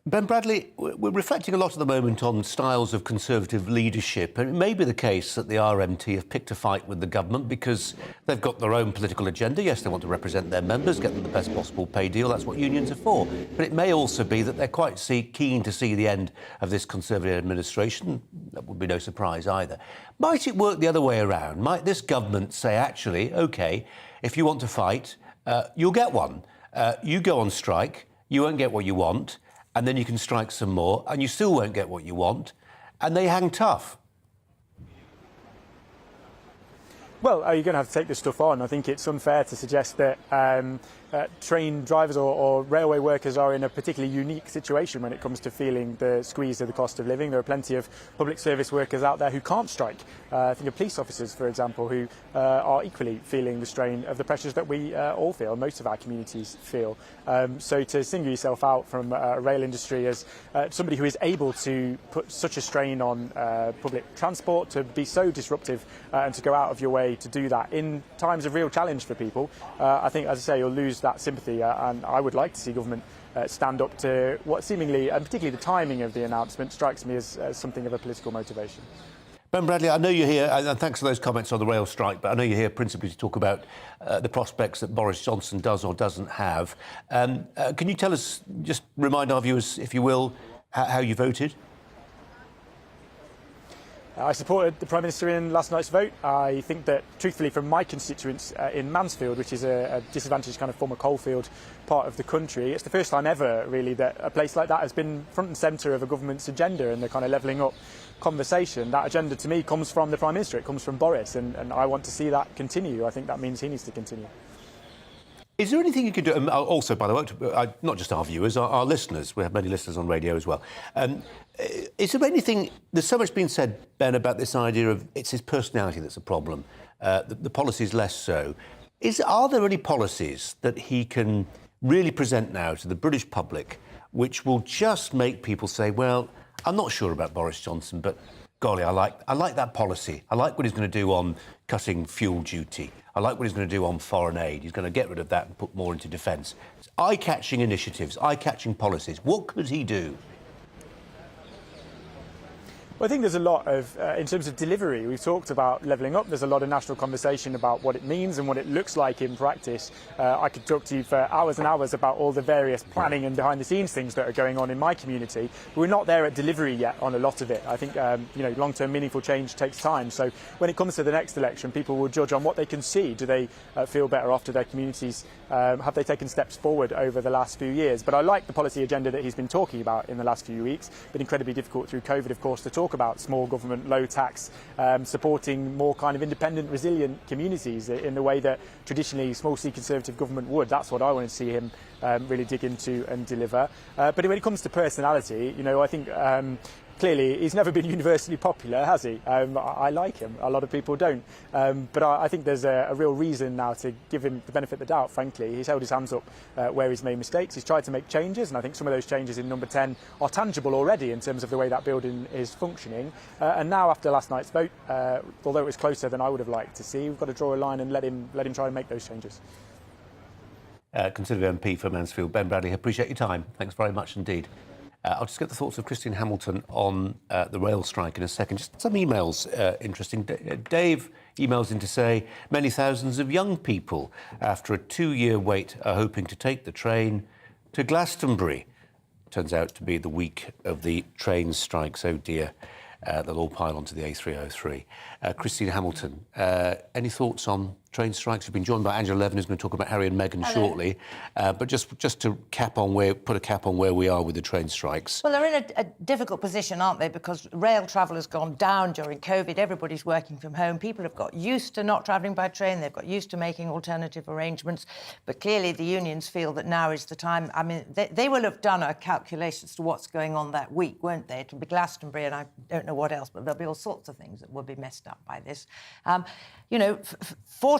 Ben Bradley, we're reflecting a lot at the moment on styles of Conservative leadership, and it may be the case that the RMT have picked a fight with the government because they've got their own political agenda. Yes, they want to represent their members, get them the best possible pay deal. That's what unions are for. But it may also be that they're quite keen to see the end of this Conservative administration. That would be no surprise either. Might it work the other way around? Might this government say, actually, OK, if you want to fight, you'll get one. You go on strike, you won't get what you want, and then you can strike some more, and you still won't get what you want, and they hang tough. Well, you're going to have to take this stuff on. I think it's unfair to suggest that train drivers or railway workers are in a particularly unique situation when it comes to feeling the squeeze of the cost of living. There are plenty of public service workers out there who can't strike. I think of police officers, for example, who are equally feeling the strain of the pressures that we all feel, most of our communities feel. So to single yourself out from a rail industry as somebody who is able to put such a strain on public transport, to be so disruptive and to go out of your way to do that in times of real challenge for people, I think, as I say, you'll lose that sympathy, and I would like to see government stand up to what seemingly, and particularly the timing of the announcement, strikes me as something of a political motivation. Ben Bradley, I know you're here, and thanks for those comments on the rail strike, but I know you're here principally to talk about the prospects that Boris Johnson does or doesn't have. Can you tell us, just remind our viewers, if you will, how you voted? I supported the Prime Minister in last night's vote. I think that, truthfully, from my constituents in Mansfield, which is a disadvantaged kind of former coalfield part of the country, it's the first time ever, really, that a place like that has been front and centre of a government's agenda and the kind of levelling up conversation. That agenda, to me, comes from the Prime Minister. It comes from Boris, and I want to see that continue. I think that means he needs to continue. Is there anything you could do? Also, by the way, not just our viewers, our listeners. We have many listeners on radio as well. Is there anything? There's so much being said, Ben, about this idea of it's his personality that's a problem. The policies less so. Are there any policies that he can really present now to the British public which will just make people say, well, I'm not sure about Boris Johnson, but golly, I like that policy. I like what he's going to do on cutting fuel duty. I like what he's going to do on foreign aid. He's going to get rid of that and put more into defence. Eye-catching initiatives, eye-catching policies. What could he do? Well, I think there's a lot of, in terms of delivery, we've talked about levelling up. There's a lot of national conversation about what it means and what it looks like in practice. I could talk to you for hours and hours about all the various planning and behind-the-scenes things that are going on in my community. But we're not there at delivery yet on a lot of it. I think, long-term meaningful change takes time. So when it comes to the next election, people will judge on what they can see. Do they feel better off? Do their communities have they taken steps forward over the last few years? But I like the policy agenda that he's been talking about in the last few weeks. It's been incredibly difficult through COVID, of course, to talk about small government, low tax, supporting more kind of independent, resilient communities in the way that traditionally small C Conservative government would. That's what I want to see him really dig into and deliver. But when it comes to personality, I think clearly he's never been universally popular, has he? I like him. A lot of people don't. But I think there's a real reason now to give him the benefit of the doubt, frankly. He's held his hands up where he's made mistakes. He's tried to make changes, and I think some of those changes in number 10 are tangible already in terms of the way that building is functioning. And now, after last night's vote, although it was closer than I would have liked to see, we've got to draw a line and let him try and make those changes. Considered MP for Mansfield, Ben Bradley, appreciate your time. Thanks very much indeed. I'll just get the thoughts of Christine Hamilton on the rail strike in a second. Just some emails, interesting. Dave emails in to say many thousands of young people, after a 2-year wait, are hoping to take the train to Glastonbury. Turns out to be the week of the train strikes. Oh dear, they'll all pile onto the A303. Christine Hamilton, any thoughts on train strikes? We've been joined by Angela Levin, who's going to talk about Harry and Meghan shortly. But just to put a cap on where we are with the train strikes. Well, they're in a difficult position, aren't they? Because rail travel has gone down during COVID. Everybody's working from home. People have got used to not travelling by train. They've got used to making alternative arrangements. But clearly the unions feel that now is the time. I mean, they will have done a calculation as to what's going on that week, won't they? It'll be Glastonbury and I don't know what else, but there'll be all sorts of things that will be messed up by this.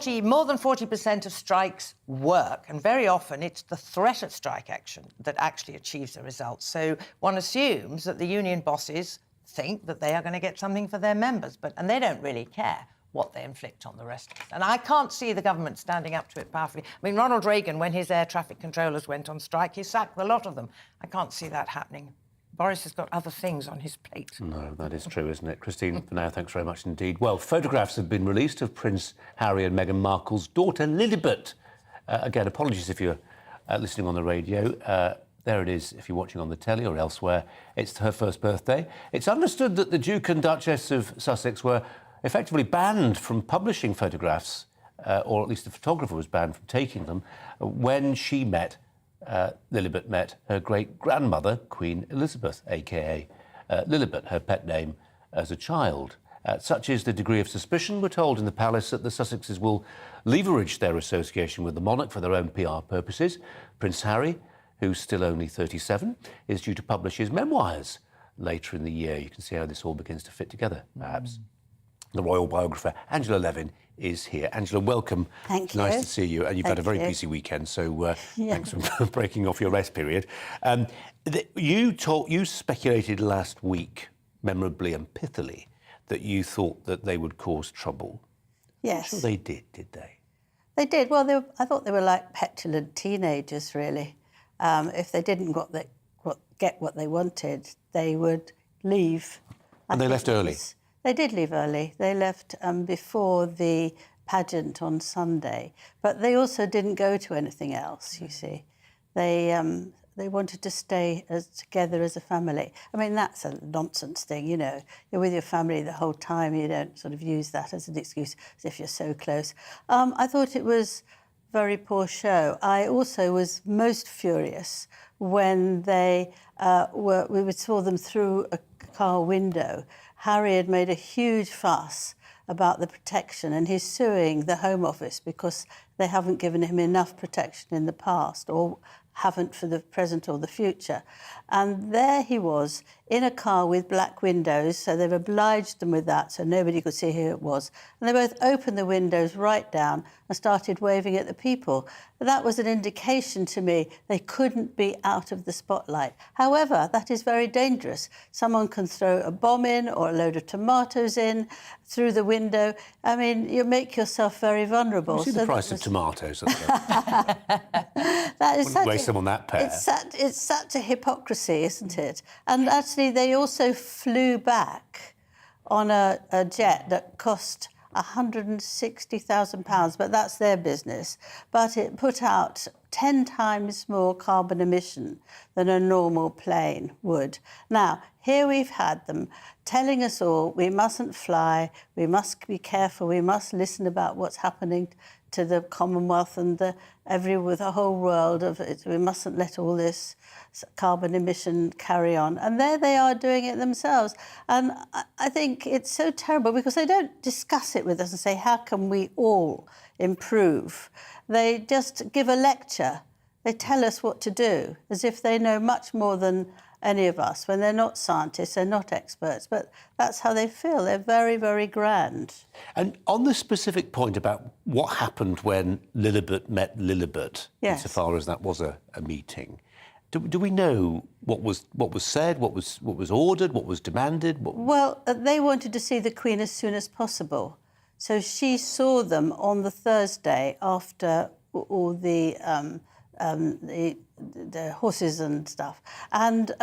More than 40% of strikes work, and very often it's the threat of strike action that actually achieves the results. So one assumes that the union bosses think that they are going to get something for their members, and they don't really care what they inflict on the rest of us. And I can't see the government standing up to it powerfully. I mean, Ronald Reagan, when his air traffic controllers went on strike, he sacked a lot of them. I can't see that happening. Boris has got other things on his plate. No, that is true, isn't it? Christine, for now, thanks very much indeed. Well, photographs have been released of Prince Harry and Meghan Markle's daughter, Lilibet. Again, apologies if you're listening on the radio. There it is, if you're watching on the telly or elsewhere. It's her first birthday. It's understood that the Duke and Duchess of Sussex were effectively banned from publishing photographs, or at least the photographer was banned from taking them, when Lilibet met her great-grandmother, Queen Elizabeth, a.k.a. Lilibet, her pet name as a child. Such is the degree of suspicion, we're told in the palace, that the Sussexes will leverage their association with the monarch for their own PR purposes. Prince Harry, who's still only 37, is due to publish his memoirs later in the year. You can see how this all begins to fit together, perhaps. The royal biographer, Angela Levin, is here. Angela, welcome. Thank you. Nice to see you. And you've had a very busy weekend, so thanks for breaking off your rest period. You speculated last week, memorably and pithily, that you thought that they would cause trouble. Yes. I'm sure they did they? They did. Well, I thought they were like petulant teenagers, really. If they didn't get what they wanted, they would leave. And they left early? They did leave early. They left before the pageant on Sunday. But they also didn't go to anything else, you see. They wanted to stay together as a family. I mean, that's a nonsense thing, you know. You're with your family the whole time. You don't sort of use that as an excuse, as if you're so close. I thought it was very poor show. I also was most furious when we saw them through a car window. Harry had made a huge fuss about the protection, and he's suing the Home Office because they haven't given him enough protection in the past, or haven't for the present or the future. And there he was in a car with black windows, so they've obliged them with that so nobody could see who it was. And they both opened the windows right down and started waving at the people. That was an indication to me they couldn't be out of the spotlight. However, that is very dangerous. Someone can throw a bomb in or a load of tomatoes in through the window. I mean, you make yourself very vulnerable. You see the price of tomatoes at the moment. That is Wouldn't waste them on that pair. It's such a hypocrisy, isn't it? And actually, they also flew back on a jet that cost £160,000, but that's their business. But it put out 10 times more carbon emission than a normal plane would. Now, here we've had them telling us all we mustn't fly, we must be careful, we must listen about what's happening to the Commonwealth and the whole world of it. We mustn't let all this carbon emission carry on. And there they are doing it themselves. And I think it's so terrible because they don't discuss it with us and say, how can we all improve? They just give a lecture. They tell us what to do, as if they know much more than any of us, when they're not scientists, they're not experts, but that's how they feel. They're very, very grand. And on the specific point about what happened when Lilibet met Lilibet, yes, insofar as that was a meeting, do we know what was said, what was ordered, what was demanded? Well, they wanted to see the Queen as soon as possible. So she saw them on the Thursday after all the horses and stuff. And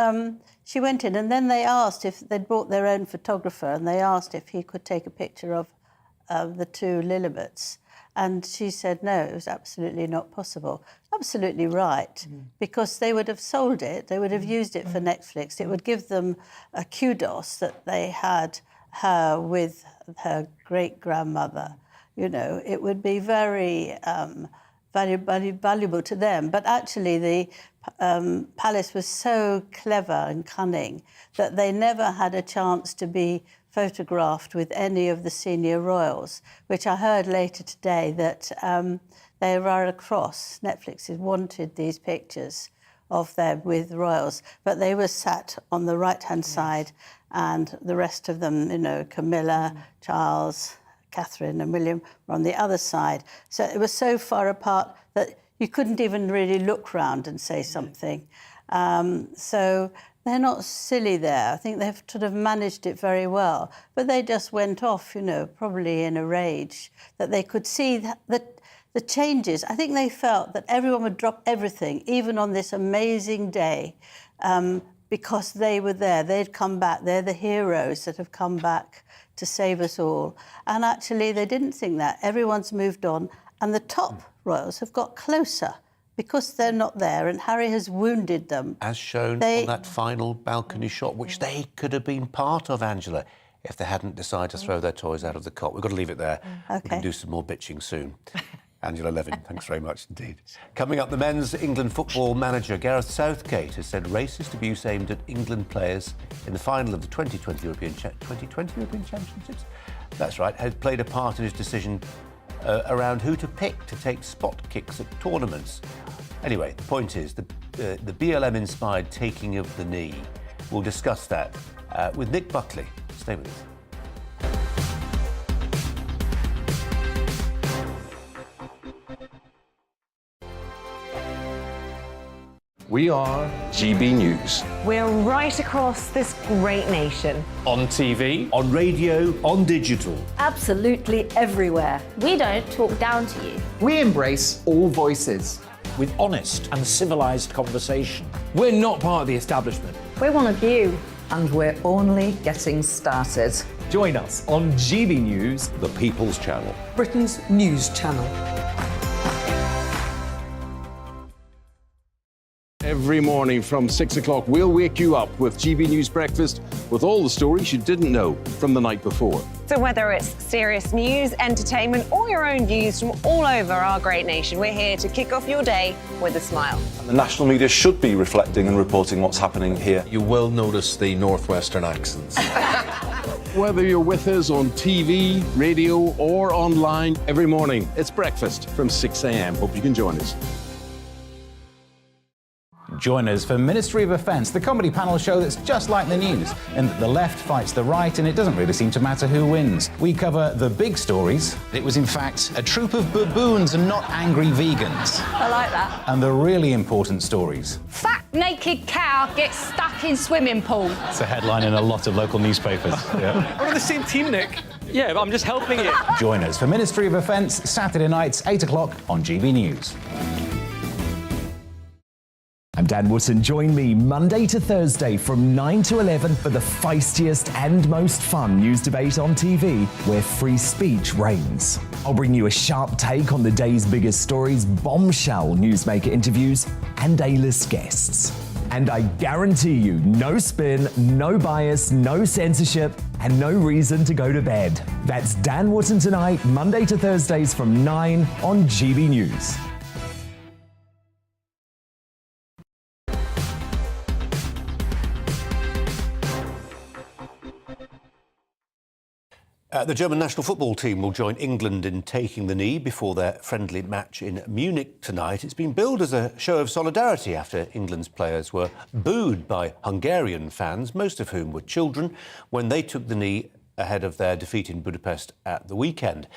she went in, and then they asked if they'd brought their own photographer, and they asked if he could take a picture of the two Lilibets. And she said, no, it was absolutely not possible. Absolutely right, because they would have sold it, they would have used it for Netflix. It would give them a kudos that they had her with her great-grandmother. You know, it would be very valuable to them. But actually, the palace was so clever and cunning that they never had a chance to be photographed with any of the senior royals, which I heard later today that they were across. Netflix had wanted these pictures of them with royals, but they were sat on the right-hand side, and the rest of them, you know, Camilla, Charles, Catherine and William were on the other side. So it was so far apart that you couldn't even really look round and say something. So they're not silly there. I think they've sort of managed it very well. But they just went off, you know, probably in a rage, that they could see the changes. I think they felt that everyone would drop everything, even on this amazing day, because they were there. They'd come back. They're the heroes that have come back to save us all. And actually, they didn't think that. Everyone's moved on. And the top royals have got closer because they're not there, and Harry has wounded them. As shown on that final balcony shot, which they could have been part of, Angela, if they hadn't decided to throw their toys out of the cot. We've got to leave it there. Okay. We can do some more bitching soon. Angela Levin, thanks very much indeed. Coming up, the men's England football manager Gareth Southgate has said racist abuse aimed at England players in the final of the 2020 European Championships, that's right, had played a part in his decision around who to pick to take spot kicks at tournaments. Anyway, the point is, the BLM-inspired taking of the knee. We'll discuss that with Nick Buckley. Stay with us. We are GB News. We're right across this great nation. On TV, on radio, on digital. Absolutely everywhere. We don't talk down to you. We embrace all voices. With honest and civilised conversation. we're not part of the establishment. We're one of you. And we're only getting started. Join us on GB News, The People's Channel. Britain's news channel. Every morning from 6 o'clock, we'll wake you up with GB News Breakfast with all the stories you didn't know from the night before. So whether it's serious news, entertainment, or your own views from all over our great nation, we're here to kick off your day with a smile. And the national media should be reflecting and reporting what's happening here. You will notice the northwestern accents. Whether you're with us on TV, radio, or online, every morning, it's breakfast from 6 a.m. Hope you can join us. Join us for Ministry of Offence, the comedy panel show that's just like the news, in that the left fights the right and it doesn't really seem to matter who wins. We cover the big stories. It was in fact a troop of baboons and not angry vegans. I like that. And the really important stories. Fat naked cow gets stuck in swimming pool. It's a headline in a lot of local newspapers. Yeah. We're on the same team, Nick. Yeah, but I'm just helping you. Join us for Ministry of Offence, Saturday nights, 8 o'clock on GB News. I'm Dan Wootton. Join me Monday to Thursday from 9 to 11 for the feistiest and most fun news debate on TV, where free speech reigns. I'll bring you a sharp take on the day's biggest stories, bombshell newsmaker interviews, and A-list guests. And I guarantee you, no spin, no bias, no censorship, and no reason to go to bed. That's Dan Wootton tonight, Monday to Thursdays from 9 on GB News. The German national football team will join England in taking the knee before their friendly match in Munich tonight. It's been billed as a show of solidarity after England's players were booed by Hungarian fans, most of whom were children, when they took the knee ahead of their defeat in Budapest at the weekend.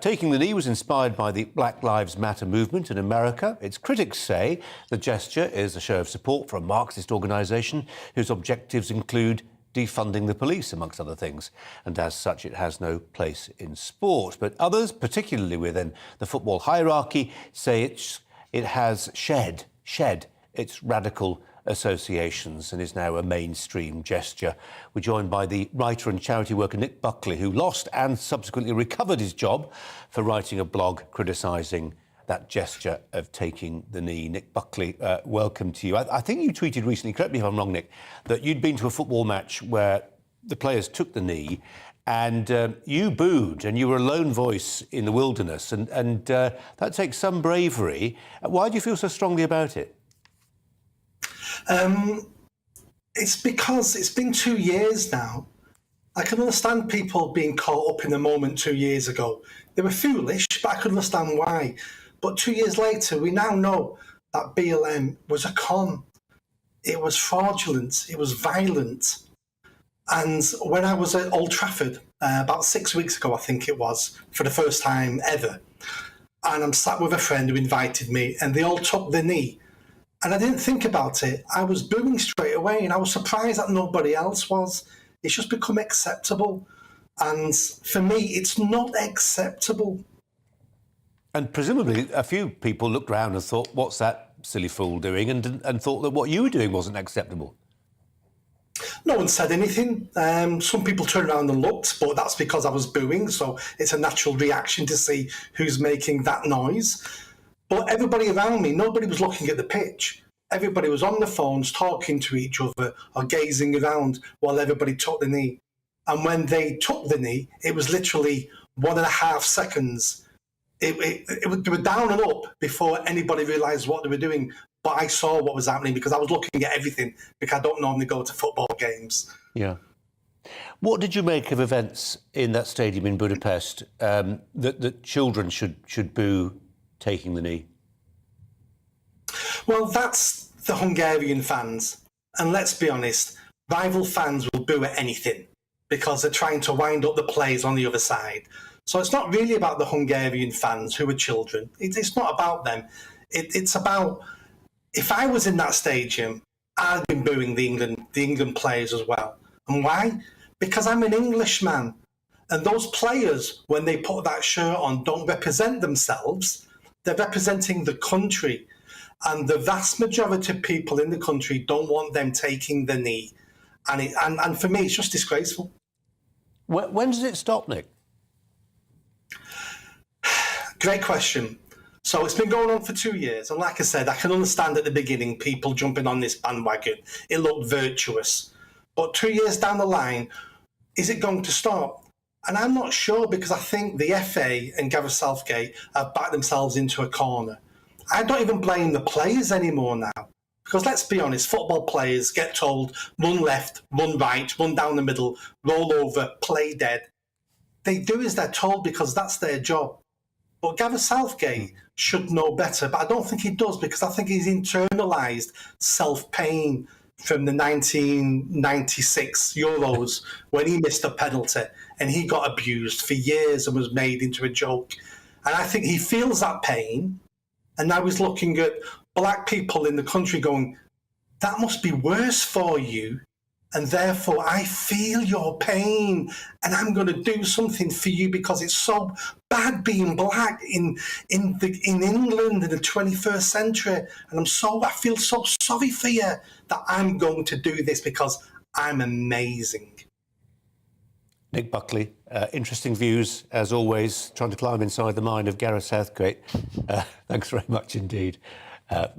Taking the knee was inspired by the Black Lives Matter movement in America. Its critics say the gesture is a show of support for a Marxist organisation whose objectives include defunding the police, amongst other things, and as such it has no place in sport. But others, particularly within the football hierarchy, say it has shed its radical associations and is now a mainstream gesture. We're joined by the writer and charity worker Nick Buckley, who lost and subsequently recovered his job for writing a blog criticising that gesture of taking the knee. Nick Buckley, welcome to you. I think you tweeted recently, correct me if I'm wrong, Nick, that you'd been to a football match where the players took the knee and you booed and you were a lone voice in the wilderness and that takes some bravery. Why do you feel so strongly about it? It's because it's been 2 years now. I can understand people being caught up in the moment 2 years ago. They were foolish, but I can understand why. But 2 years later, we now know that BLM was a con. It was fraudulent. It was violent. And when I was at Old Trafford, about 6 weeks ago, I think it was, for the first time ever, and I'm sat with a friend who invited me, and they all took the knee. And I didn't think about it. I was booing straight away, and I was surprised that nobody else was. It's just become acceptable. And for me, it's not acceptable. And presumably a few people looked around and thought, what's that silly fool doing? And thought that what you were doing wasn't acceptable. No one said anything. Some people turned around and looked, but that's because I was booing, so it's a natural reaction to see who's making that noise. But everybody around me, nobody was looking at the pitch. Everybody was on the phones talking to each other or gazing around while everybody took the knee. And when they took the knee, it was literally 1.5 seconds. They were down and up before anybody realised what they were doing. But I saw what was happening because I was looking at everything, because I don't normally go to football games. Yeah. What did you make of events in that stadium in Budapest that children should boo taking the knee? Well, that's the Hungarian fans. And let's be honest, rival fans will boo at anything because they're trying to wind up the players on the other side. So it's not really about the Hungarian fans who are children. It's not about them. It's about, if I was in that stadium, I'd been booing the England players as well. And why? Because I'm an Englishman. And those players, when they put that shirt on, don't represent themselves. They're representing the country. And the vast majority of people in the country don't want them taking the knee. And for me, it's just disgraceful. When does it stop, Nick? Great question. So it's been going on for 2 years. And like I said, I can understand at the beginning people jumping on this bandwagon. It looked virtuous. But 2 years down the line, is it going to stop? And I'm not sure, because I think the FA and Gareth Southgate have backed themselves into a corner. I don't even blame the players anymore now. Because let's be honest, football players get told, run left, run right, run down the middle, roll over, play dead. They do as they're told because that's their job. But Gareth Southgate should know better, but I don't think he does, because I think he's internalised self-pain from the 1996 Euros when he missed a penalty and he got abused for years and was made into a joke. And I think he feels that pain, and now he's looking at black people in the country going, that must be worse for you, and therefore I feel your pain and I'm going to do something for you because it's so bad being black in England in the 21st century, and I feel so sorry for you that I'm going to do this because I'm amazing. Nick Buckley, interesting views as always, trying to climb inside the mind of Gareth Southgate. Thanks very much indeed.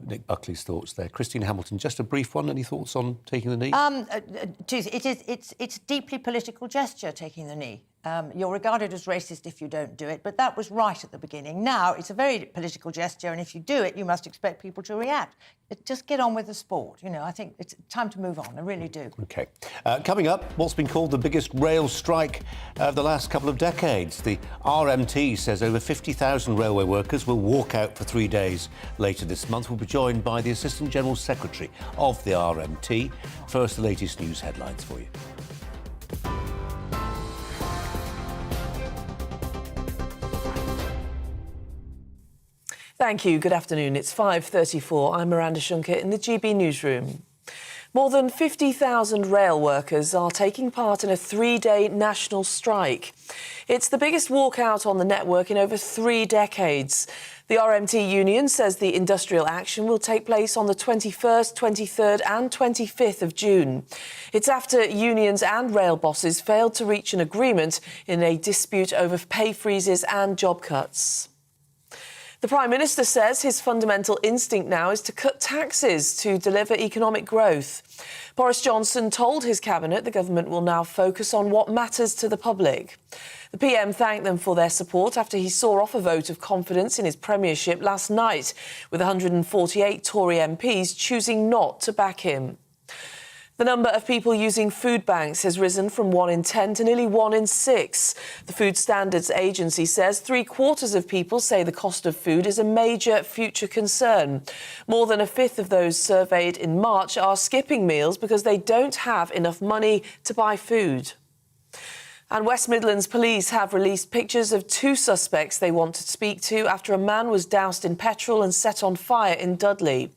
Nick Buckley's thoughts there. Christine Hamilton, just a brief one. Any thoughts on taking the knee? It's deeply political gesture, taking the knee. You're regarded as racist if you don't do it, but that was right at the beginning. Now it's a very political gesture, and if you do it, you must expect people to react. Just get on with the sport. You know, I think it's time to move on. I really do. OK. Coming up, what's been called the biggest rail strike of the last couple of decades. The RMT says over 50,000 railway workers will walk out for 3 days later this month. We'll be joined by the Assistant General Secretary of the RMT. First, the latest news headlines for you. Thank you. Good afternoon. It's 5:34. I'm Miranda Shunker in the GB newsroom. More than 50,000 rail workers are taking part in a 3-day national strike. It's the biggest walkout on the network in over 3 decades. The RMT union says the industrial action will take place on the 21st, 23rd and 25th of June. It's after unions and rail bosses failed to reach an agreement in a dispute over pay freezes and job cuts. The Prime Minister says his fundamental instinct now is to cut taxes to deliver economic growth. Boris Johnson told his cabinet the government will now focus on what matters to the public. The PM thanked them for their support after he saw off a vote of confidence in his premiership last night, with 148 Tory MPs choosing not to back him. The number of people using food banks has risen from 1 in 10 to nearly 1 in 6. The Food Standards Agency says 3/4 of people say the cost of food is a major future concern. More than a fifth of those surveyed in March are skipping meals because they don't have enough money to buy food. And West Midlands police have released pictures of 2 suspects they want to speak to after a man was doused in petrol and set on fire in Dudley.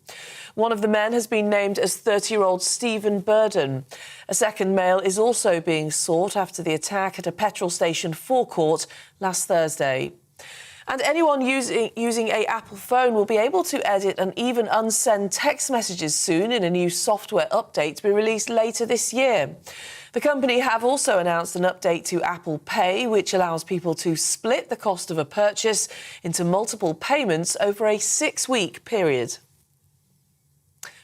One of the men has been named as 30-year-old Stephen Burden. A second male is also being sought after the attack at a petrol station forecourt last Thursday. And anyone using a Apple phone will be able to edit and even unsend text messages soon in a new software update to be released later this year. The company have also announced an update to Apple Pay, which allows people to split the cost of a purchase into multiple payments over a 6-week period.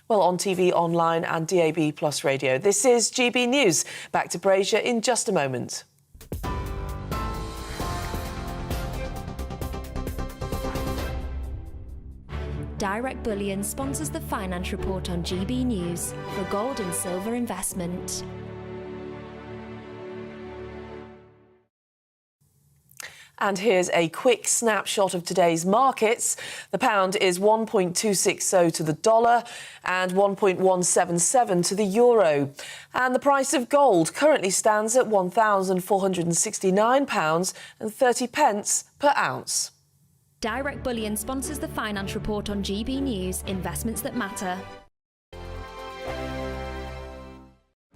Well, on TV, online and DAB Plus radio. This is GB News. Back to Brazier in just a moment. Direct Bullion sponsors the Finance Report on GB News for gold and silver investment. And here's a quick snapshot of today's markets. The pound is 1.260 to the dollar and 1.177 to the euro. And the price of gold currently stands at £1,469.30 per ounce. Direct Bullion sponsors the Finance Report on GB News, investments that matter.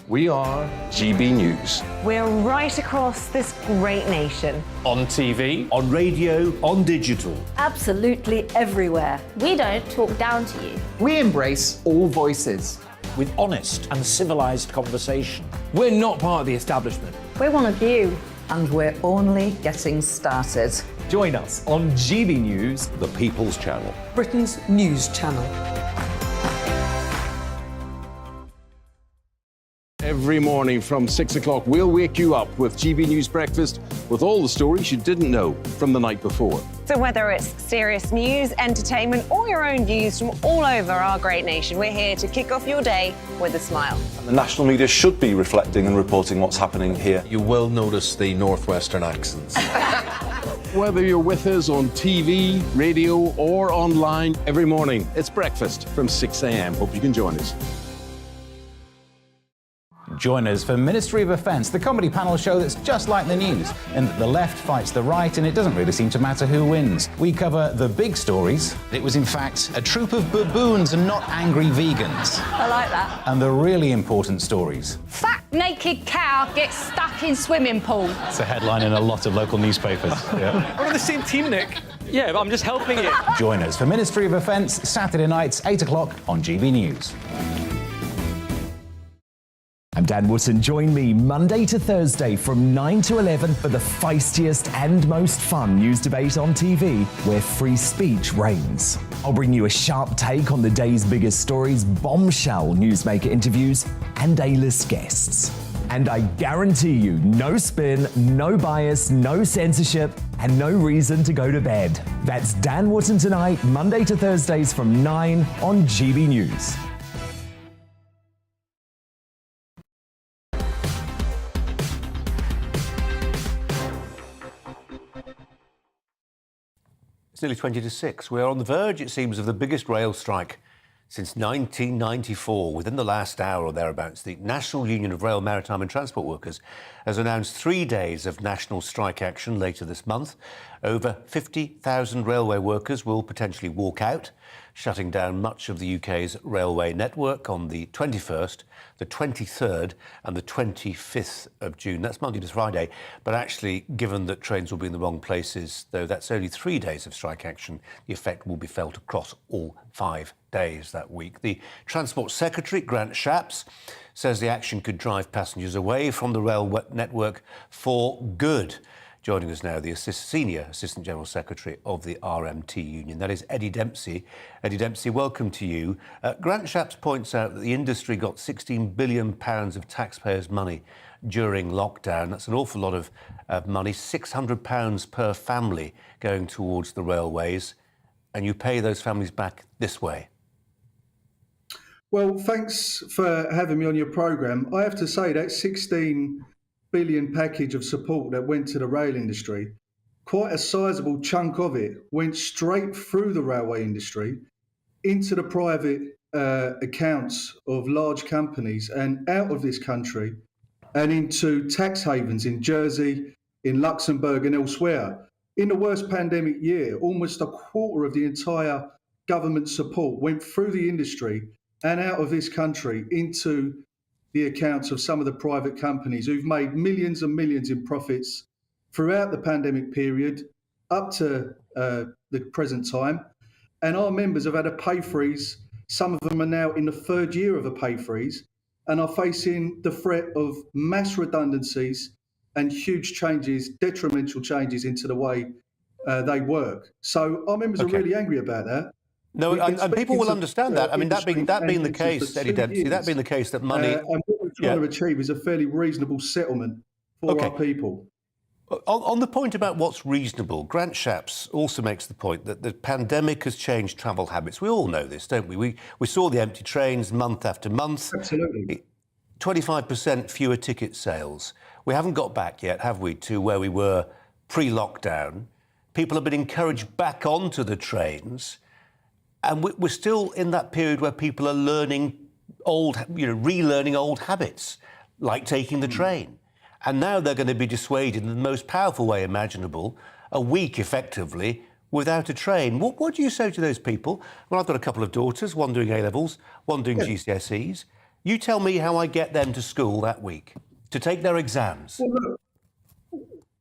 We are GB News. We're right across this great nation. On TV, on radio, on digital. Absolutely everywhere. We don't talk down to you. We embrace all voices. With honest and civilised conversation. we're not part of the establishment. We're one of you. And we're only getting started. Join us on GB News, The People's Channel. Britain's news channel. Every morning from 6 o'clock, we'll wake you up with GB News Breakfast with all the stories you didn't know from the night before. So whether it's serious news, entertainment, or your own views from all over our great nation, we're here to kick off your day with a smile. And the national media should be reflecting and reporting what's happening here. You will notice the northwestern accents. Whether you're with us on TV, radio, or online, every morning, it's breakfast from 6 a.m. Hope you can join us. Join us for Ministry of Offence, the comedy panel show that's just like the news, in that the left fights the right and it doesn't really seem to matter who wins. We cover the big stories. It was in fact a troop of baboons and not angry vegans. I like that. And the really important stories. Fat naked cow gets stuck in swimming pool. It's a headline in a lot of local newspapers. Yeah. We're on the same team, Nick. Yeah, but I'm just helping you. Join us for Ministry of Offence, Saturday nights, 8 o'clock on GB News. I'm Dan Wootton. Join me Monday to Thursday from 9 to 11 for the feistiest and most fun news debate on TV, where free speech reigns. I'll bring you a sharp take on the day's biggest stories, bombshell newsmaker interviews, and A-list guests. And I guarantee you, no spin, no bias, no censorship, and no reason to go to bed. That's Dan Wootton tonight, Monday to Thursdays from 9 on GB News. It's nearly 20 to 6. We're on the verge, it seems, of the biggest rail strike since 1994. Within the last hour or thereabouts, the National Union of Rail, Maritime and Transport Workers has announced 3 days of national strike action later this month. Over 50,000 railway workers will potentially walk out, shutting down much of the UK's railway network on the 21st, the 23rd and the 25th of June. That's Monday to Friday. But actually, given that trains will be in the wrong places, though that's only 3 days of strike action, the effect will be felt across all 5 days that week. The Transport Secretary, Grant Shapps, says the action could drive passengers away from the rail network for good. Joining us now, the Senior Assistant General Secretary of the RMT Union. That is Eddie Dempsey. Eddie Dempsey, welcome to you. Grant Shapps points out that the industry got £16 billion of taxpayers' money during lockdown. That's an awful lot of money, £600 per family going towards the railways. And you pay those families back this way. Well, thanks for having me on your programme. I have to say that 16 billion package of support that went to the rail industry, quite a sizable chunk of it went straight through the railway industry into the private accounts of large companies and out of this country and into tax havens in Jersey, in Luxembourg and elsewhere. In the worst pandemic year, almost a quarter of the entire government support went through the industry and out of this country into the accounts of some of the private companies who've made millions and millions in profits throughout the pandemic period up to the present time. And our members have had a pay freeze. Some of them are now in the third year of a pay freeze and are facing the threat of mass redundancies and huge changes, detrimental changes into the way they work. So our members are really angry about that. No, and people will understand that. I mean, that being the case, Eddie Dempsey, that being the case, that money... and what we're trying to achieve is a fairly reasonable settlement for our people. On the point about what's reasonable, Grant Shapps also makes the point that the pandemic has changed travel habits. We all know this, don't we? We saw the empty trains month after month. Absolutely. 25% fewer ticket sales. We haven't got back yet, have we, to where we were pre-lockdown. People have been encouraged back onto the trains. And we're still in that period where people are learning relearning old habits, like taking the train. And now they're going to be dissuaded in the most powerful way imaginable, a week effectively, without a train. What do you say to those people? Well, I've got a couple of daughters, one doing A-levels, one doing GCSEs. You tell me how I get them to school that week to take their exams. Well,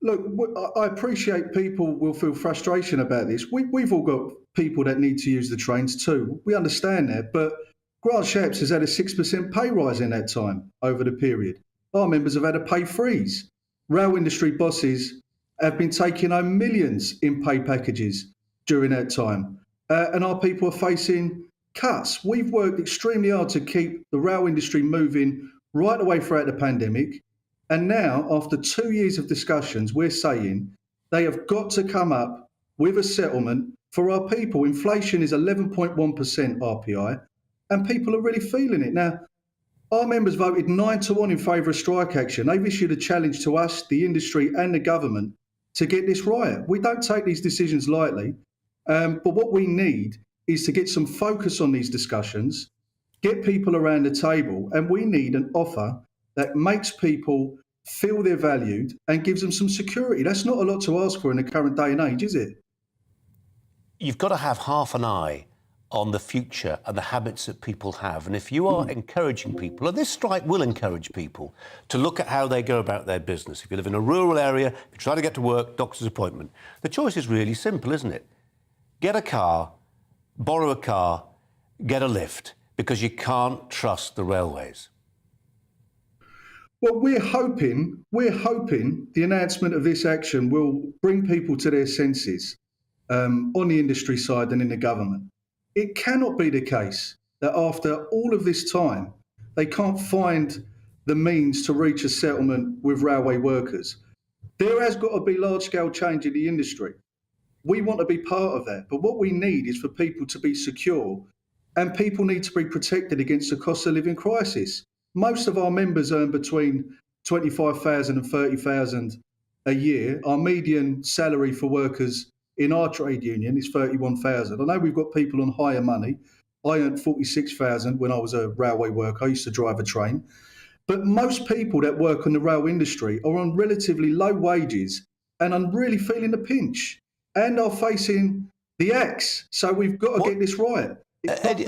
look, I appreciate people will feel frustration about this. We've all got people that need to use the trains too. We understand that, but Grant Shapps has had a 6% pay rise in that time over the period. Our members have had a pay freeze. Rail industry bosses have been taking home millions in pay packages during that time. And our people are facing cuts. We've worked extremely hard to keep the rail industry moving right away throughout the pandemic. And now, after 2 years of discussions, we're saying they have got to come up with a settlement for our people. Inflation is 11.1% RPI, and people are really feeling it. Now, our members voted 9-1 in favour of strike action. They've issued a challenge to us, the industry and the government to get this right. We don't take these decisions lightly, but what we need is to get some focus on these discussions, get people around the table, and we need an offer that makes people feel they're valued and gives them some security. That's not a lot to ask for in the current day and age, is it? You've got to have half an eye on the future and the habits that people have. And if you are encouraging people, and this strike will encourage people to look at how they go about their business. If you live in a rural area, if you try to get to work, doctor's appointment, the choice is really simple, isn't it? Get a car, borrow a car, get a lift, because you can't trust the railways. Well, we're hoping the announcement of this action will bring people to their senses on the industry side and in the government. It cannot be the case that after all of this time, they can't find the means to reach a settlement with railway workers. There has got to be large-scale change in the industry. We want to be part of that. But what we need is for people to be secure, and people need to be protected against the cost of living crisis. Most of our members earn between $25,000 and $30,000 a year. Our median salary for workers in our trade union is $31,000. I know we've got people on higher money. I earned $46,000 when I was a railway worker. I used to drive a train. But most people that work in the rail industry are on relatively low wages and are really feeling the pinch and are facing the axe. So we've got to get this right. Eddie,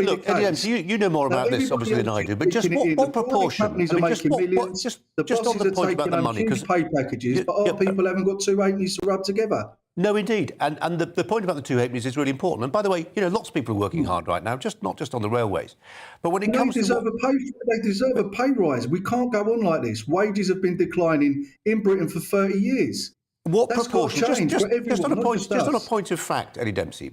you know more about this, obviously, than I do, but just what proportion? Companies are making millions. Just bosses on the point about the money, because pay packages, but our people haven't got two halfpennies to rub together. No, indeed. And the point about the two halfpennies is really important. And by the way, lots of people are working hard right now, not just on the railways. But when it comes they deserve a pay rise. We can't go on like this. Wages have been declining in Britain for 30 years. What That's proportion? Just on a point of fact, Eddie Dempsey,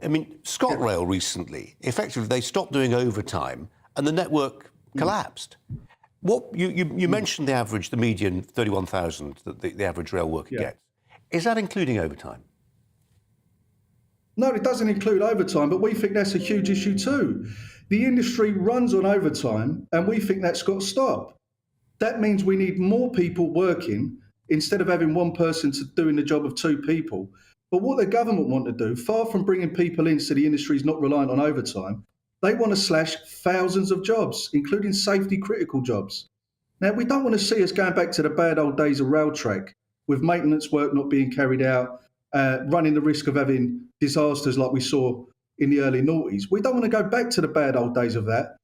ScotRail recently, effectively, they stopped doing overtime and the network collapsed. What you mentioned the median 31,000 that the average rail worker gets. Is that including overtime? No, it doesn't include overtime, but we think that's a huge issue too. The industry runs on overtime, and we think that's got to stop. That means we need more people working instead of having one person doing the job of two people. But what the government want to do, far from bringing people in so the industry is not reliant on overtime, they want to slash thousands of jobs, including safety-critical jobs. Now, we don't want to see us going back to the bad old days of rail track, with maintenance work not being carried out, running the risk of having disasters like we saw in the early noughties. We don't want to go back to the bad old days of that.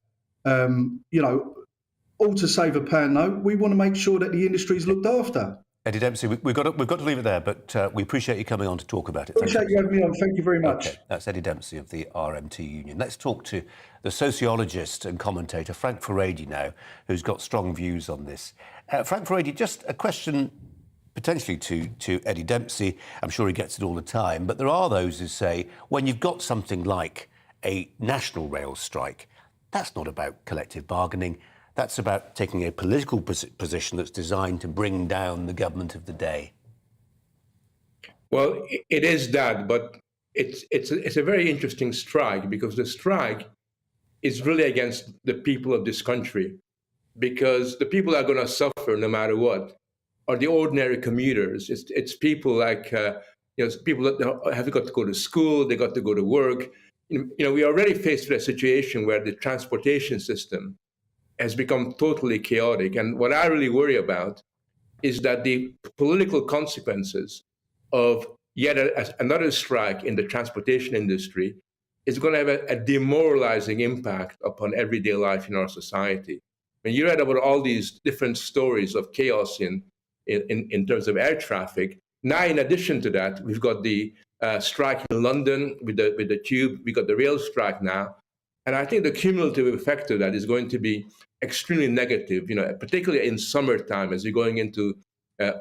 All to save a pound note. We want to make sure that the industry is looked after. Eddie Dempsey, we've got to leave it there, but we appreciate you coming on to talk about it. Appreciate you having me on. Thank you very much. Okay. That's Eddie Dempsey of the RMT Union. Let's talk to the sociologist and commentator Frank Furedi now, who's got strong views on this. Frank Furedi, just a question potentially to Eddie Dempsey. I'm sure he gets it all the time, but there are those who say when you've got something like a national rail strike, that's not about collective bargaining. That's about taking a political position that's designed to bring down the government of the day. Well, it is that, but it's a very interesting strike, because the strike is really against the people of this country, because the people that are going to suffer no matter what are the ordinary commuters. It's people like people that have got to go to school, they got to go to work. We are already faced with a situation where the transportation system has become totally chaotic, and what I really worry about is that the political consequences of yet another strike in the transportation industry is going to have a demoralizing impact upon everyday life in our society. When you read about all these different stories of chaos in terms of air traffic, now in addition to that, we've got the strike in London with the tube, we got the rail strike now, and I think the cumulative effect of that is going to be extremely negative. Particularly in summertime, as you're going into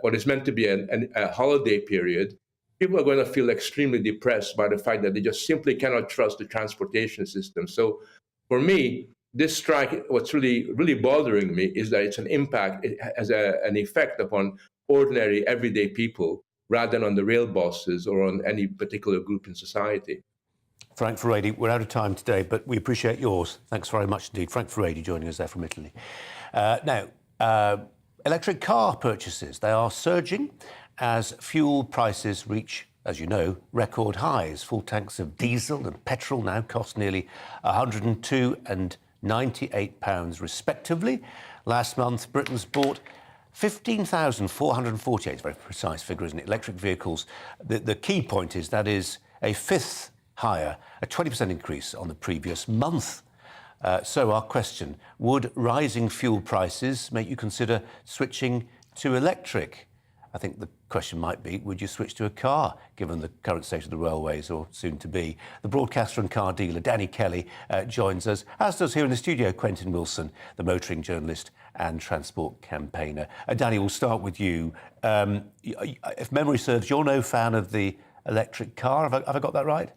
what is meant to be a holiday period. People are going to feel extremely depressed by the fact that they just simply cannot trust the transportation system. So for me, this strike, what's really bothering me is that it's an impact, it has an effect upon ordinary everyday people rather than on the rail bosses or on any particular group in society. Frank Furedi, we're out of time today, but we appreciate yours. Thanks very much indeed. Frank Furedi joining us there from Italy. Now, electric car purchases, they are surging as fuel prices reach, as you know, record highs. Full tanks of diesel and petrol now cost nearly £102 and £98 respectively. Last month, Britons bought 15,448, it's a very precise figure, isn't it, electric vehicles. The key point is that is a fifth higher, a 20% increase on the previous month. So our question, would rising fuel prices make you consider switching to electric? I think the question might be, would you switch to a car, given the current state of the railways, or soon to be? The broadcaster and car dealer, Danny Kelly, joins us, as does here in the studio Quentin Wilson, the motoring journalist and transport campaigner. Danny, we'll start with you. If memory serves, you're no fan of the electric car. Have I got that right?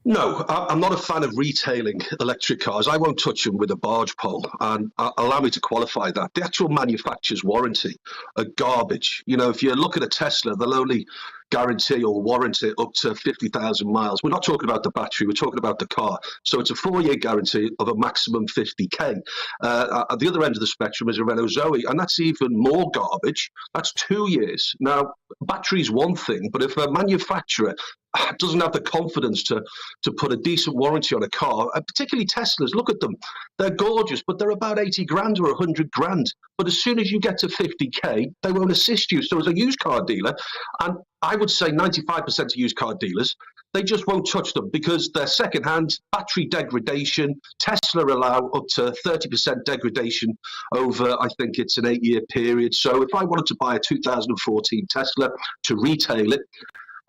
No, I'm not a fan of retailing electric cars. I won't touch them with a barge pole. And allow me to qualify that. The actual manufacturer's warranty are garbage. If you look at a Tesla, they'll only guarantee or warrant it up to 50,000 miles. We're not talking about the battery, we're talking about the car. So it's a 4-year guarantee of a maximum 50k. At the other end of the spectrum is a Renault Zoe, and that's even more garbage. That's 2 years. Now, battery's one thing, but if a manufacturer doesn't have the confidence to put a decent warranty on a car, particularly Teslas, look at them. They're gorgeous, but they're about 80 grand or 100 grand. But as soon as you get to 50k, they won't assist you. So as a used car dealer, and I would say 95% of used car dealers, they just won't touch them because they're second-hand, battery degradation. Tesla allow up to 30% degradation over, I think it's an 8-year period. So if I wanted to buy a 2014 Tesla to retail it,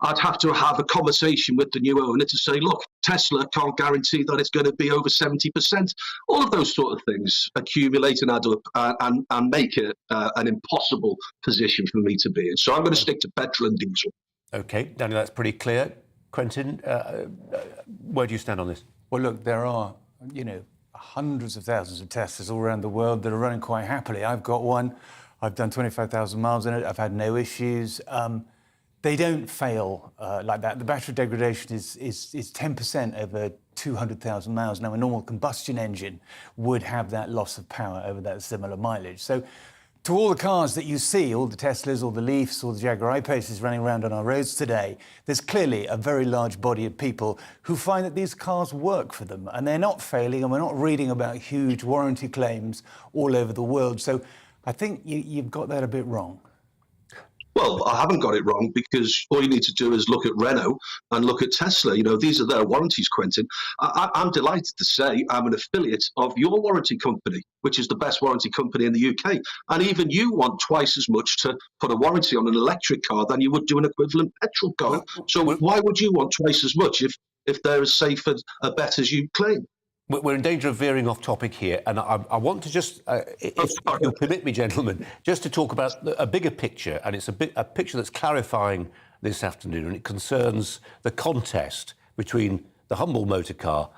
I'd have to have a conversation with the new owner to say, look, Tesla can't guarantee that it's going to be over 70%. All of those sort of things accumulate and add up and make it an impossible position for me to be in. So I'm going to stick to petrol and diesel. OK, Daniel, that's pretty clear. Quentin, where do you stand on this? Well, look, there are, hundreds of thousands of Teslas all around the world that are running quite happily. I've got one. I've done 25,000 miles in it. I've had no issues. They don't fail like that. The battery degradation is 10% over 200,000 miles. Now, a normal combustion engine would have that loss of power over that similar mileage. So to all the cars that you see, all the Teslas, all the Leafs, all the Jaguar I-Paces running around on our roads today, there's clearly a very large body of people who find that these cars work for them and they're not failing, and we're not reading about huge warranty claims all over the world. So I think you've got that a bit wrong. Well, I haven't got it wrong, because all you need to do is look at Renault and look at Tesla. These are their warranties, Quentin. I'm delighted to say I'm an affiliate of your warranty company, which is the best warranty company in the UK. And even you want twice as much to put a warranty on an electric car than you would do an equivalent petrol car. So why would you want twice as much if they're as safe and a bet as you claim? We're in danger of veering off topic here, and I want to just, if you'll permit me, gentlemen, just to talk about a bigger picture, and it's a picture that's clarifying this afternoon, and it concerns the contest between the humble motor car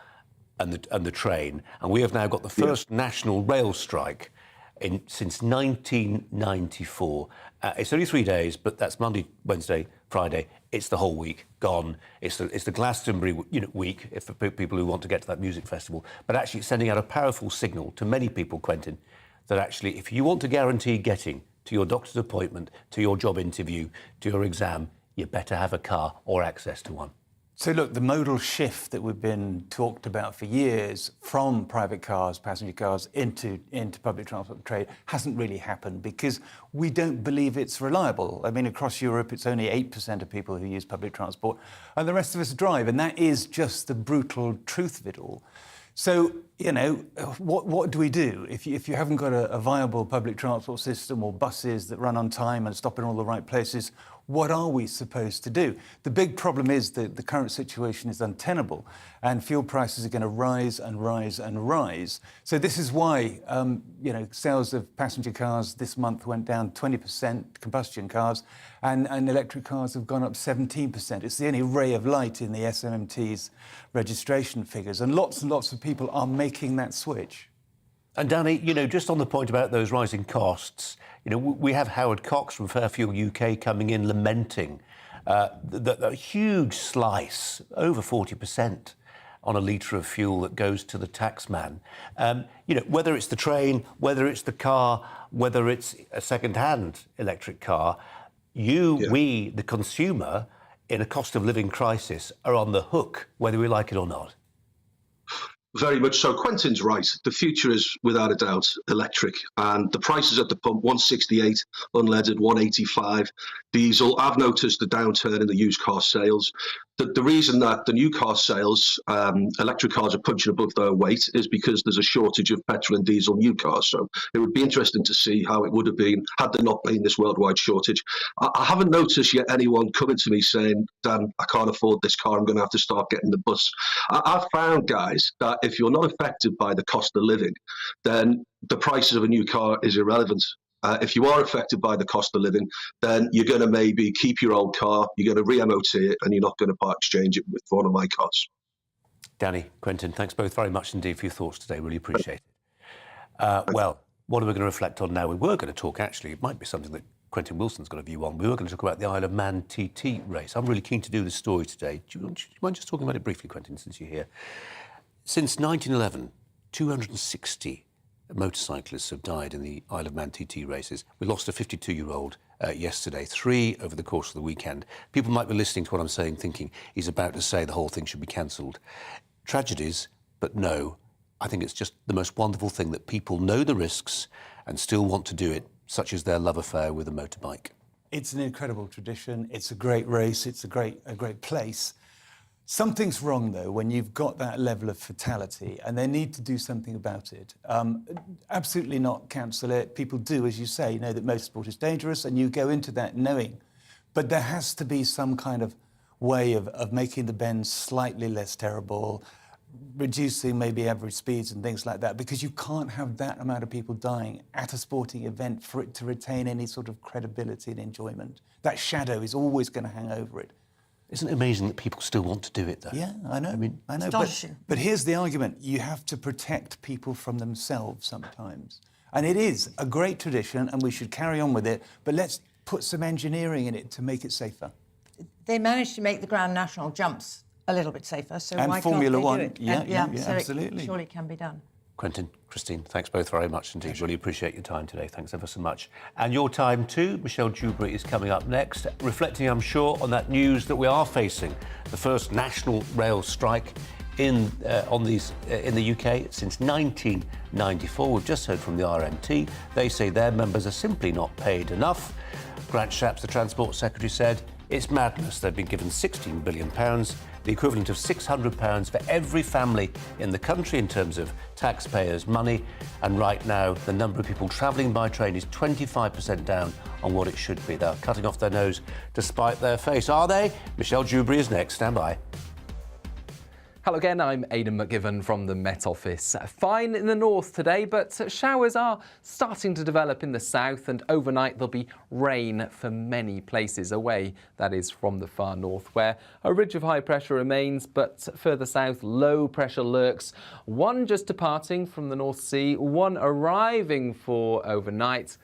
and the train. And we have now got the first national rail strike since 1994. It's only 3 days, but that's Monday, Wednesday, Friday. It's the whole week gone. It's the Glastonbury week for people who want to get to that music festival. But actually it's sending out a powerful signal to many people, Quentin, that actually if you want to guarantee getting to your doctor's appointment, to your job interview, to your exam, you better have a car or access to one. So look, the modal shift that we've been talked about for years from private cars, passenger cars, into public transport trade hasn't really happened because we don't believe it's reliable. I mean, across Europe, it's only 8% of people who use public transport, and the rest of us drive, and that is just the brutal truth of it all. So, you know, what do we do? If you haven't got a viable public transport system or buses that run on time and stop in all the right places, what are we supposed to do? The big problem is that the current situation is untenable and fuel prices are going to rise and rise and rise. So this is why, you know, sales of passenger cars this month went down 20%, combustion cars, and electric cars have gone up 17%. It's the only ray of light in the SMMT's registration figures, and lots of people are making that switch. And Danny, you know, just on the point about those rising costs, you know, we have Howard Cox from Fairfuel UK coming in lamenting the huge slice, over 40%, on a litre of fuel that goes to the taxman. You know, whether it's the train, whether it's the car, whether it's a second-hand electric car, we, the consumer, in a cost of living crisis, are on the hook, whether we like it or not. Very much so. Quentin's right. The future is, without a doubt, electric. And the prices at the pump, 168 unleaded, 185 diesel. I've noticed the downturn in the used car sales. The reason that the new car sales, electric cars are punching above their weight is because there's a shortage of petrol and diesel new cars. So it would be interesting to see how it would have been had there not been this worldwide shortage. I haven't noticed yet anyone coming to me saying, Dan, I can't afford this car, I'm going to have to start getting the bus. I've found, guys, that if you're not affected by the cost of living, then the prices of a new car is irrelevant. If you are affected by the cost of living, then you're going to maybe keep your old car, you're going to re-MOT it, and you're not going to part exchange it with one of my cars. Danny, Quentin, thanks both very much indeed for your thoughts today. Really appreciate it. Well, what are we going to reflect on now? We were going to talk, actually, it might be something that Quentin Wilson's got a view on. We were going to talk about the Isle of Man TT race. I'm really keen to do this story today. Do you mind just talking about it briefly, Quentin, since you're here? Since 1911, 260 motorcyclists have died in the Isle of Man TT races. We lost a 52-year-old yesterday, 3 over the course of the weekend. People might be listening to what I'm saying, thinking he's about to say the whole thing should be cancelled. Tragedies, but no. I think it's just the most wonderful thing that people know the risks and still want to do it, such as their love affair with a motorbike. It's an incredible tradition. It's a great race. It's a great place. Something's wrong, though, when you've got that level of fatality, and they need to do something about it. Absolutely not cancel it. People do, as you say, know that motorsport is dangerous, and you go into that knowing. But there has to be some kind of way of making the bends slightly less terrible, reducing maybe average speeds and things like that, because you can't have that amount of people dying at a sporting event for it to retain any sort of credibility and enjoyment. That shadow is always going to hang over it. Isn't it amazing that people still want to do it, though? Yeah, I know. I know. But here's the argument. You have to protect people from themselves sometimes. And it is a great tradition, and we should carry on with it, but let's put some engineering in it to make it safer. They managed to make the Grand National jumps a little bit safer, so and why Formula can't they do One. it? Yeah, so absolutely. It surely can be done. Quentin, Christine, thanks both very much indeed. Really appreciate your time today. Thanks ever so much. And your time too. Michelle Dewberry is coming up next, reflecting, I'm sure, on that news that we are facing, the first national rail strike in the UK since 1994. We've just heard from the RMT. They say their members are simply not paid enough. Grant Shapps, the Transport Secretary, said it's madness. They've been given £16 billion, the equivalent of £600 for every family in the country in terms of taxpayers' money. And right now, the number of people travelling by train is 25% down on what it should be. They're cutting off their nose to spite their face. Are they? Michelle Dewberry is next. Stand by. Hello again, I'm Aidan McGivern from the Met Office. Fine in the north today, but showers are starting to develop in the south, and overnight there'll be rain for many places away, that is from the far north, where a ridge of high pressure remains, but further south low pressure lurks. One just departing from the North Sea, one arriving for overnight.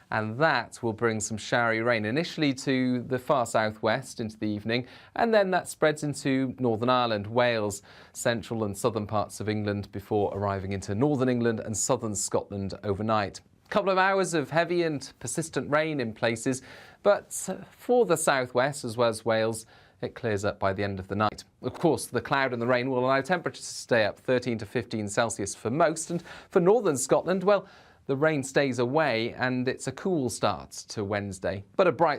And that will bring some showery rain initially to the far southwest into the evening, and then that spreads into Northern Ireland, Wales, central and southern parts of England before arriving into northern England and southern Scotland overnight. A couple of hours of heavy and persistent rain in places, but for the southwest as well as Wales, it clears up by the end of the night. Of course, the cloud and the rain will allow temperatures to stay up 13 to 15 Celsius for most, and for northern Scotland, well, the rain stays away and it's a cool start to Wednesday. But a bright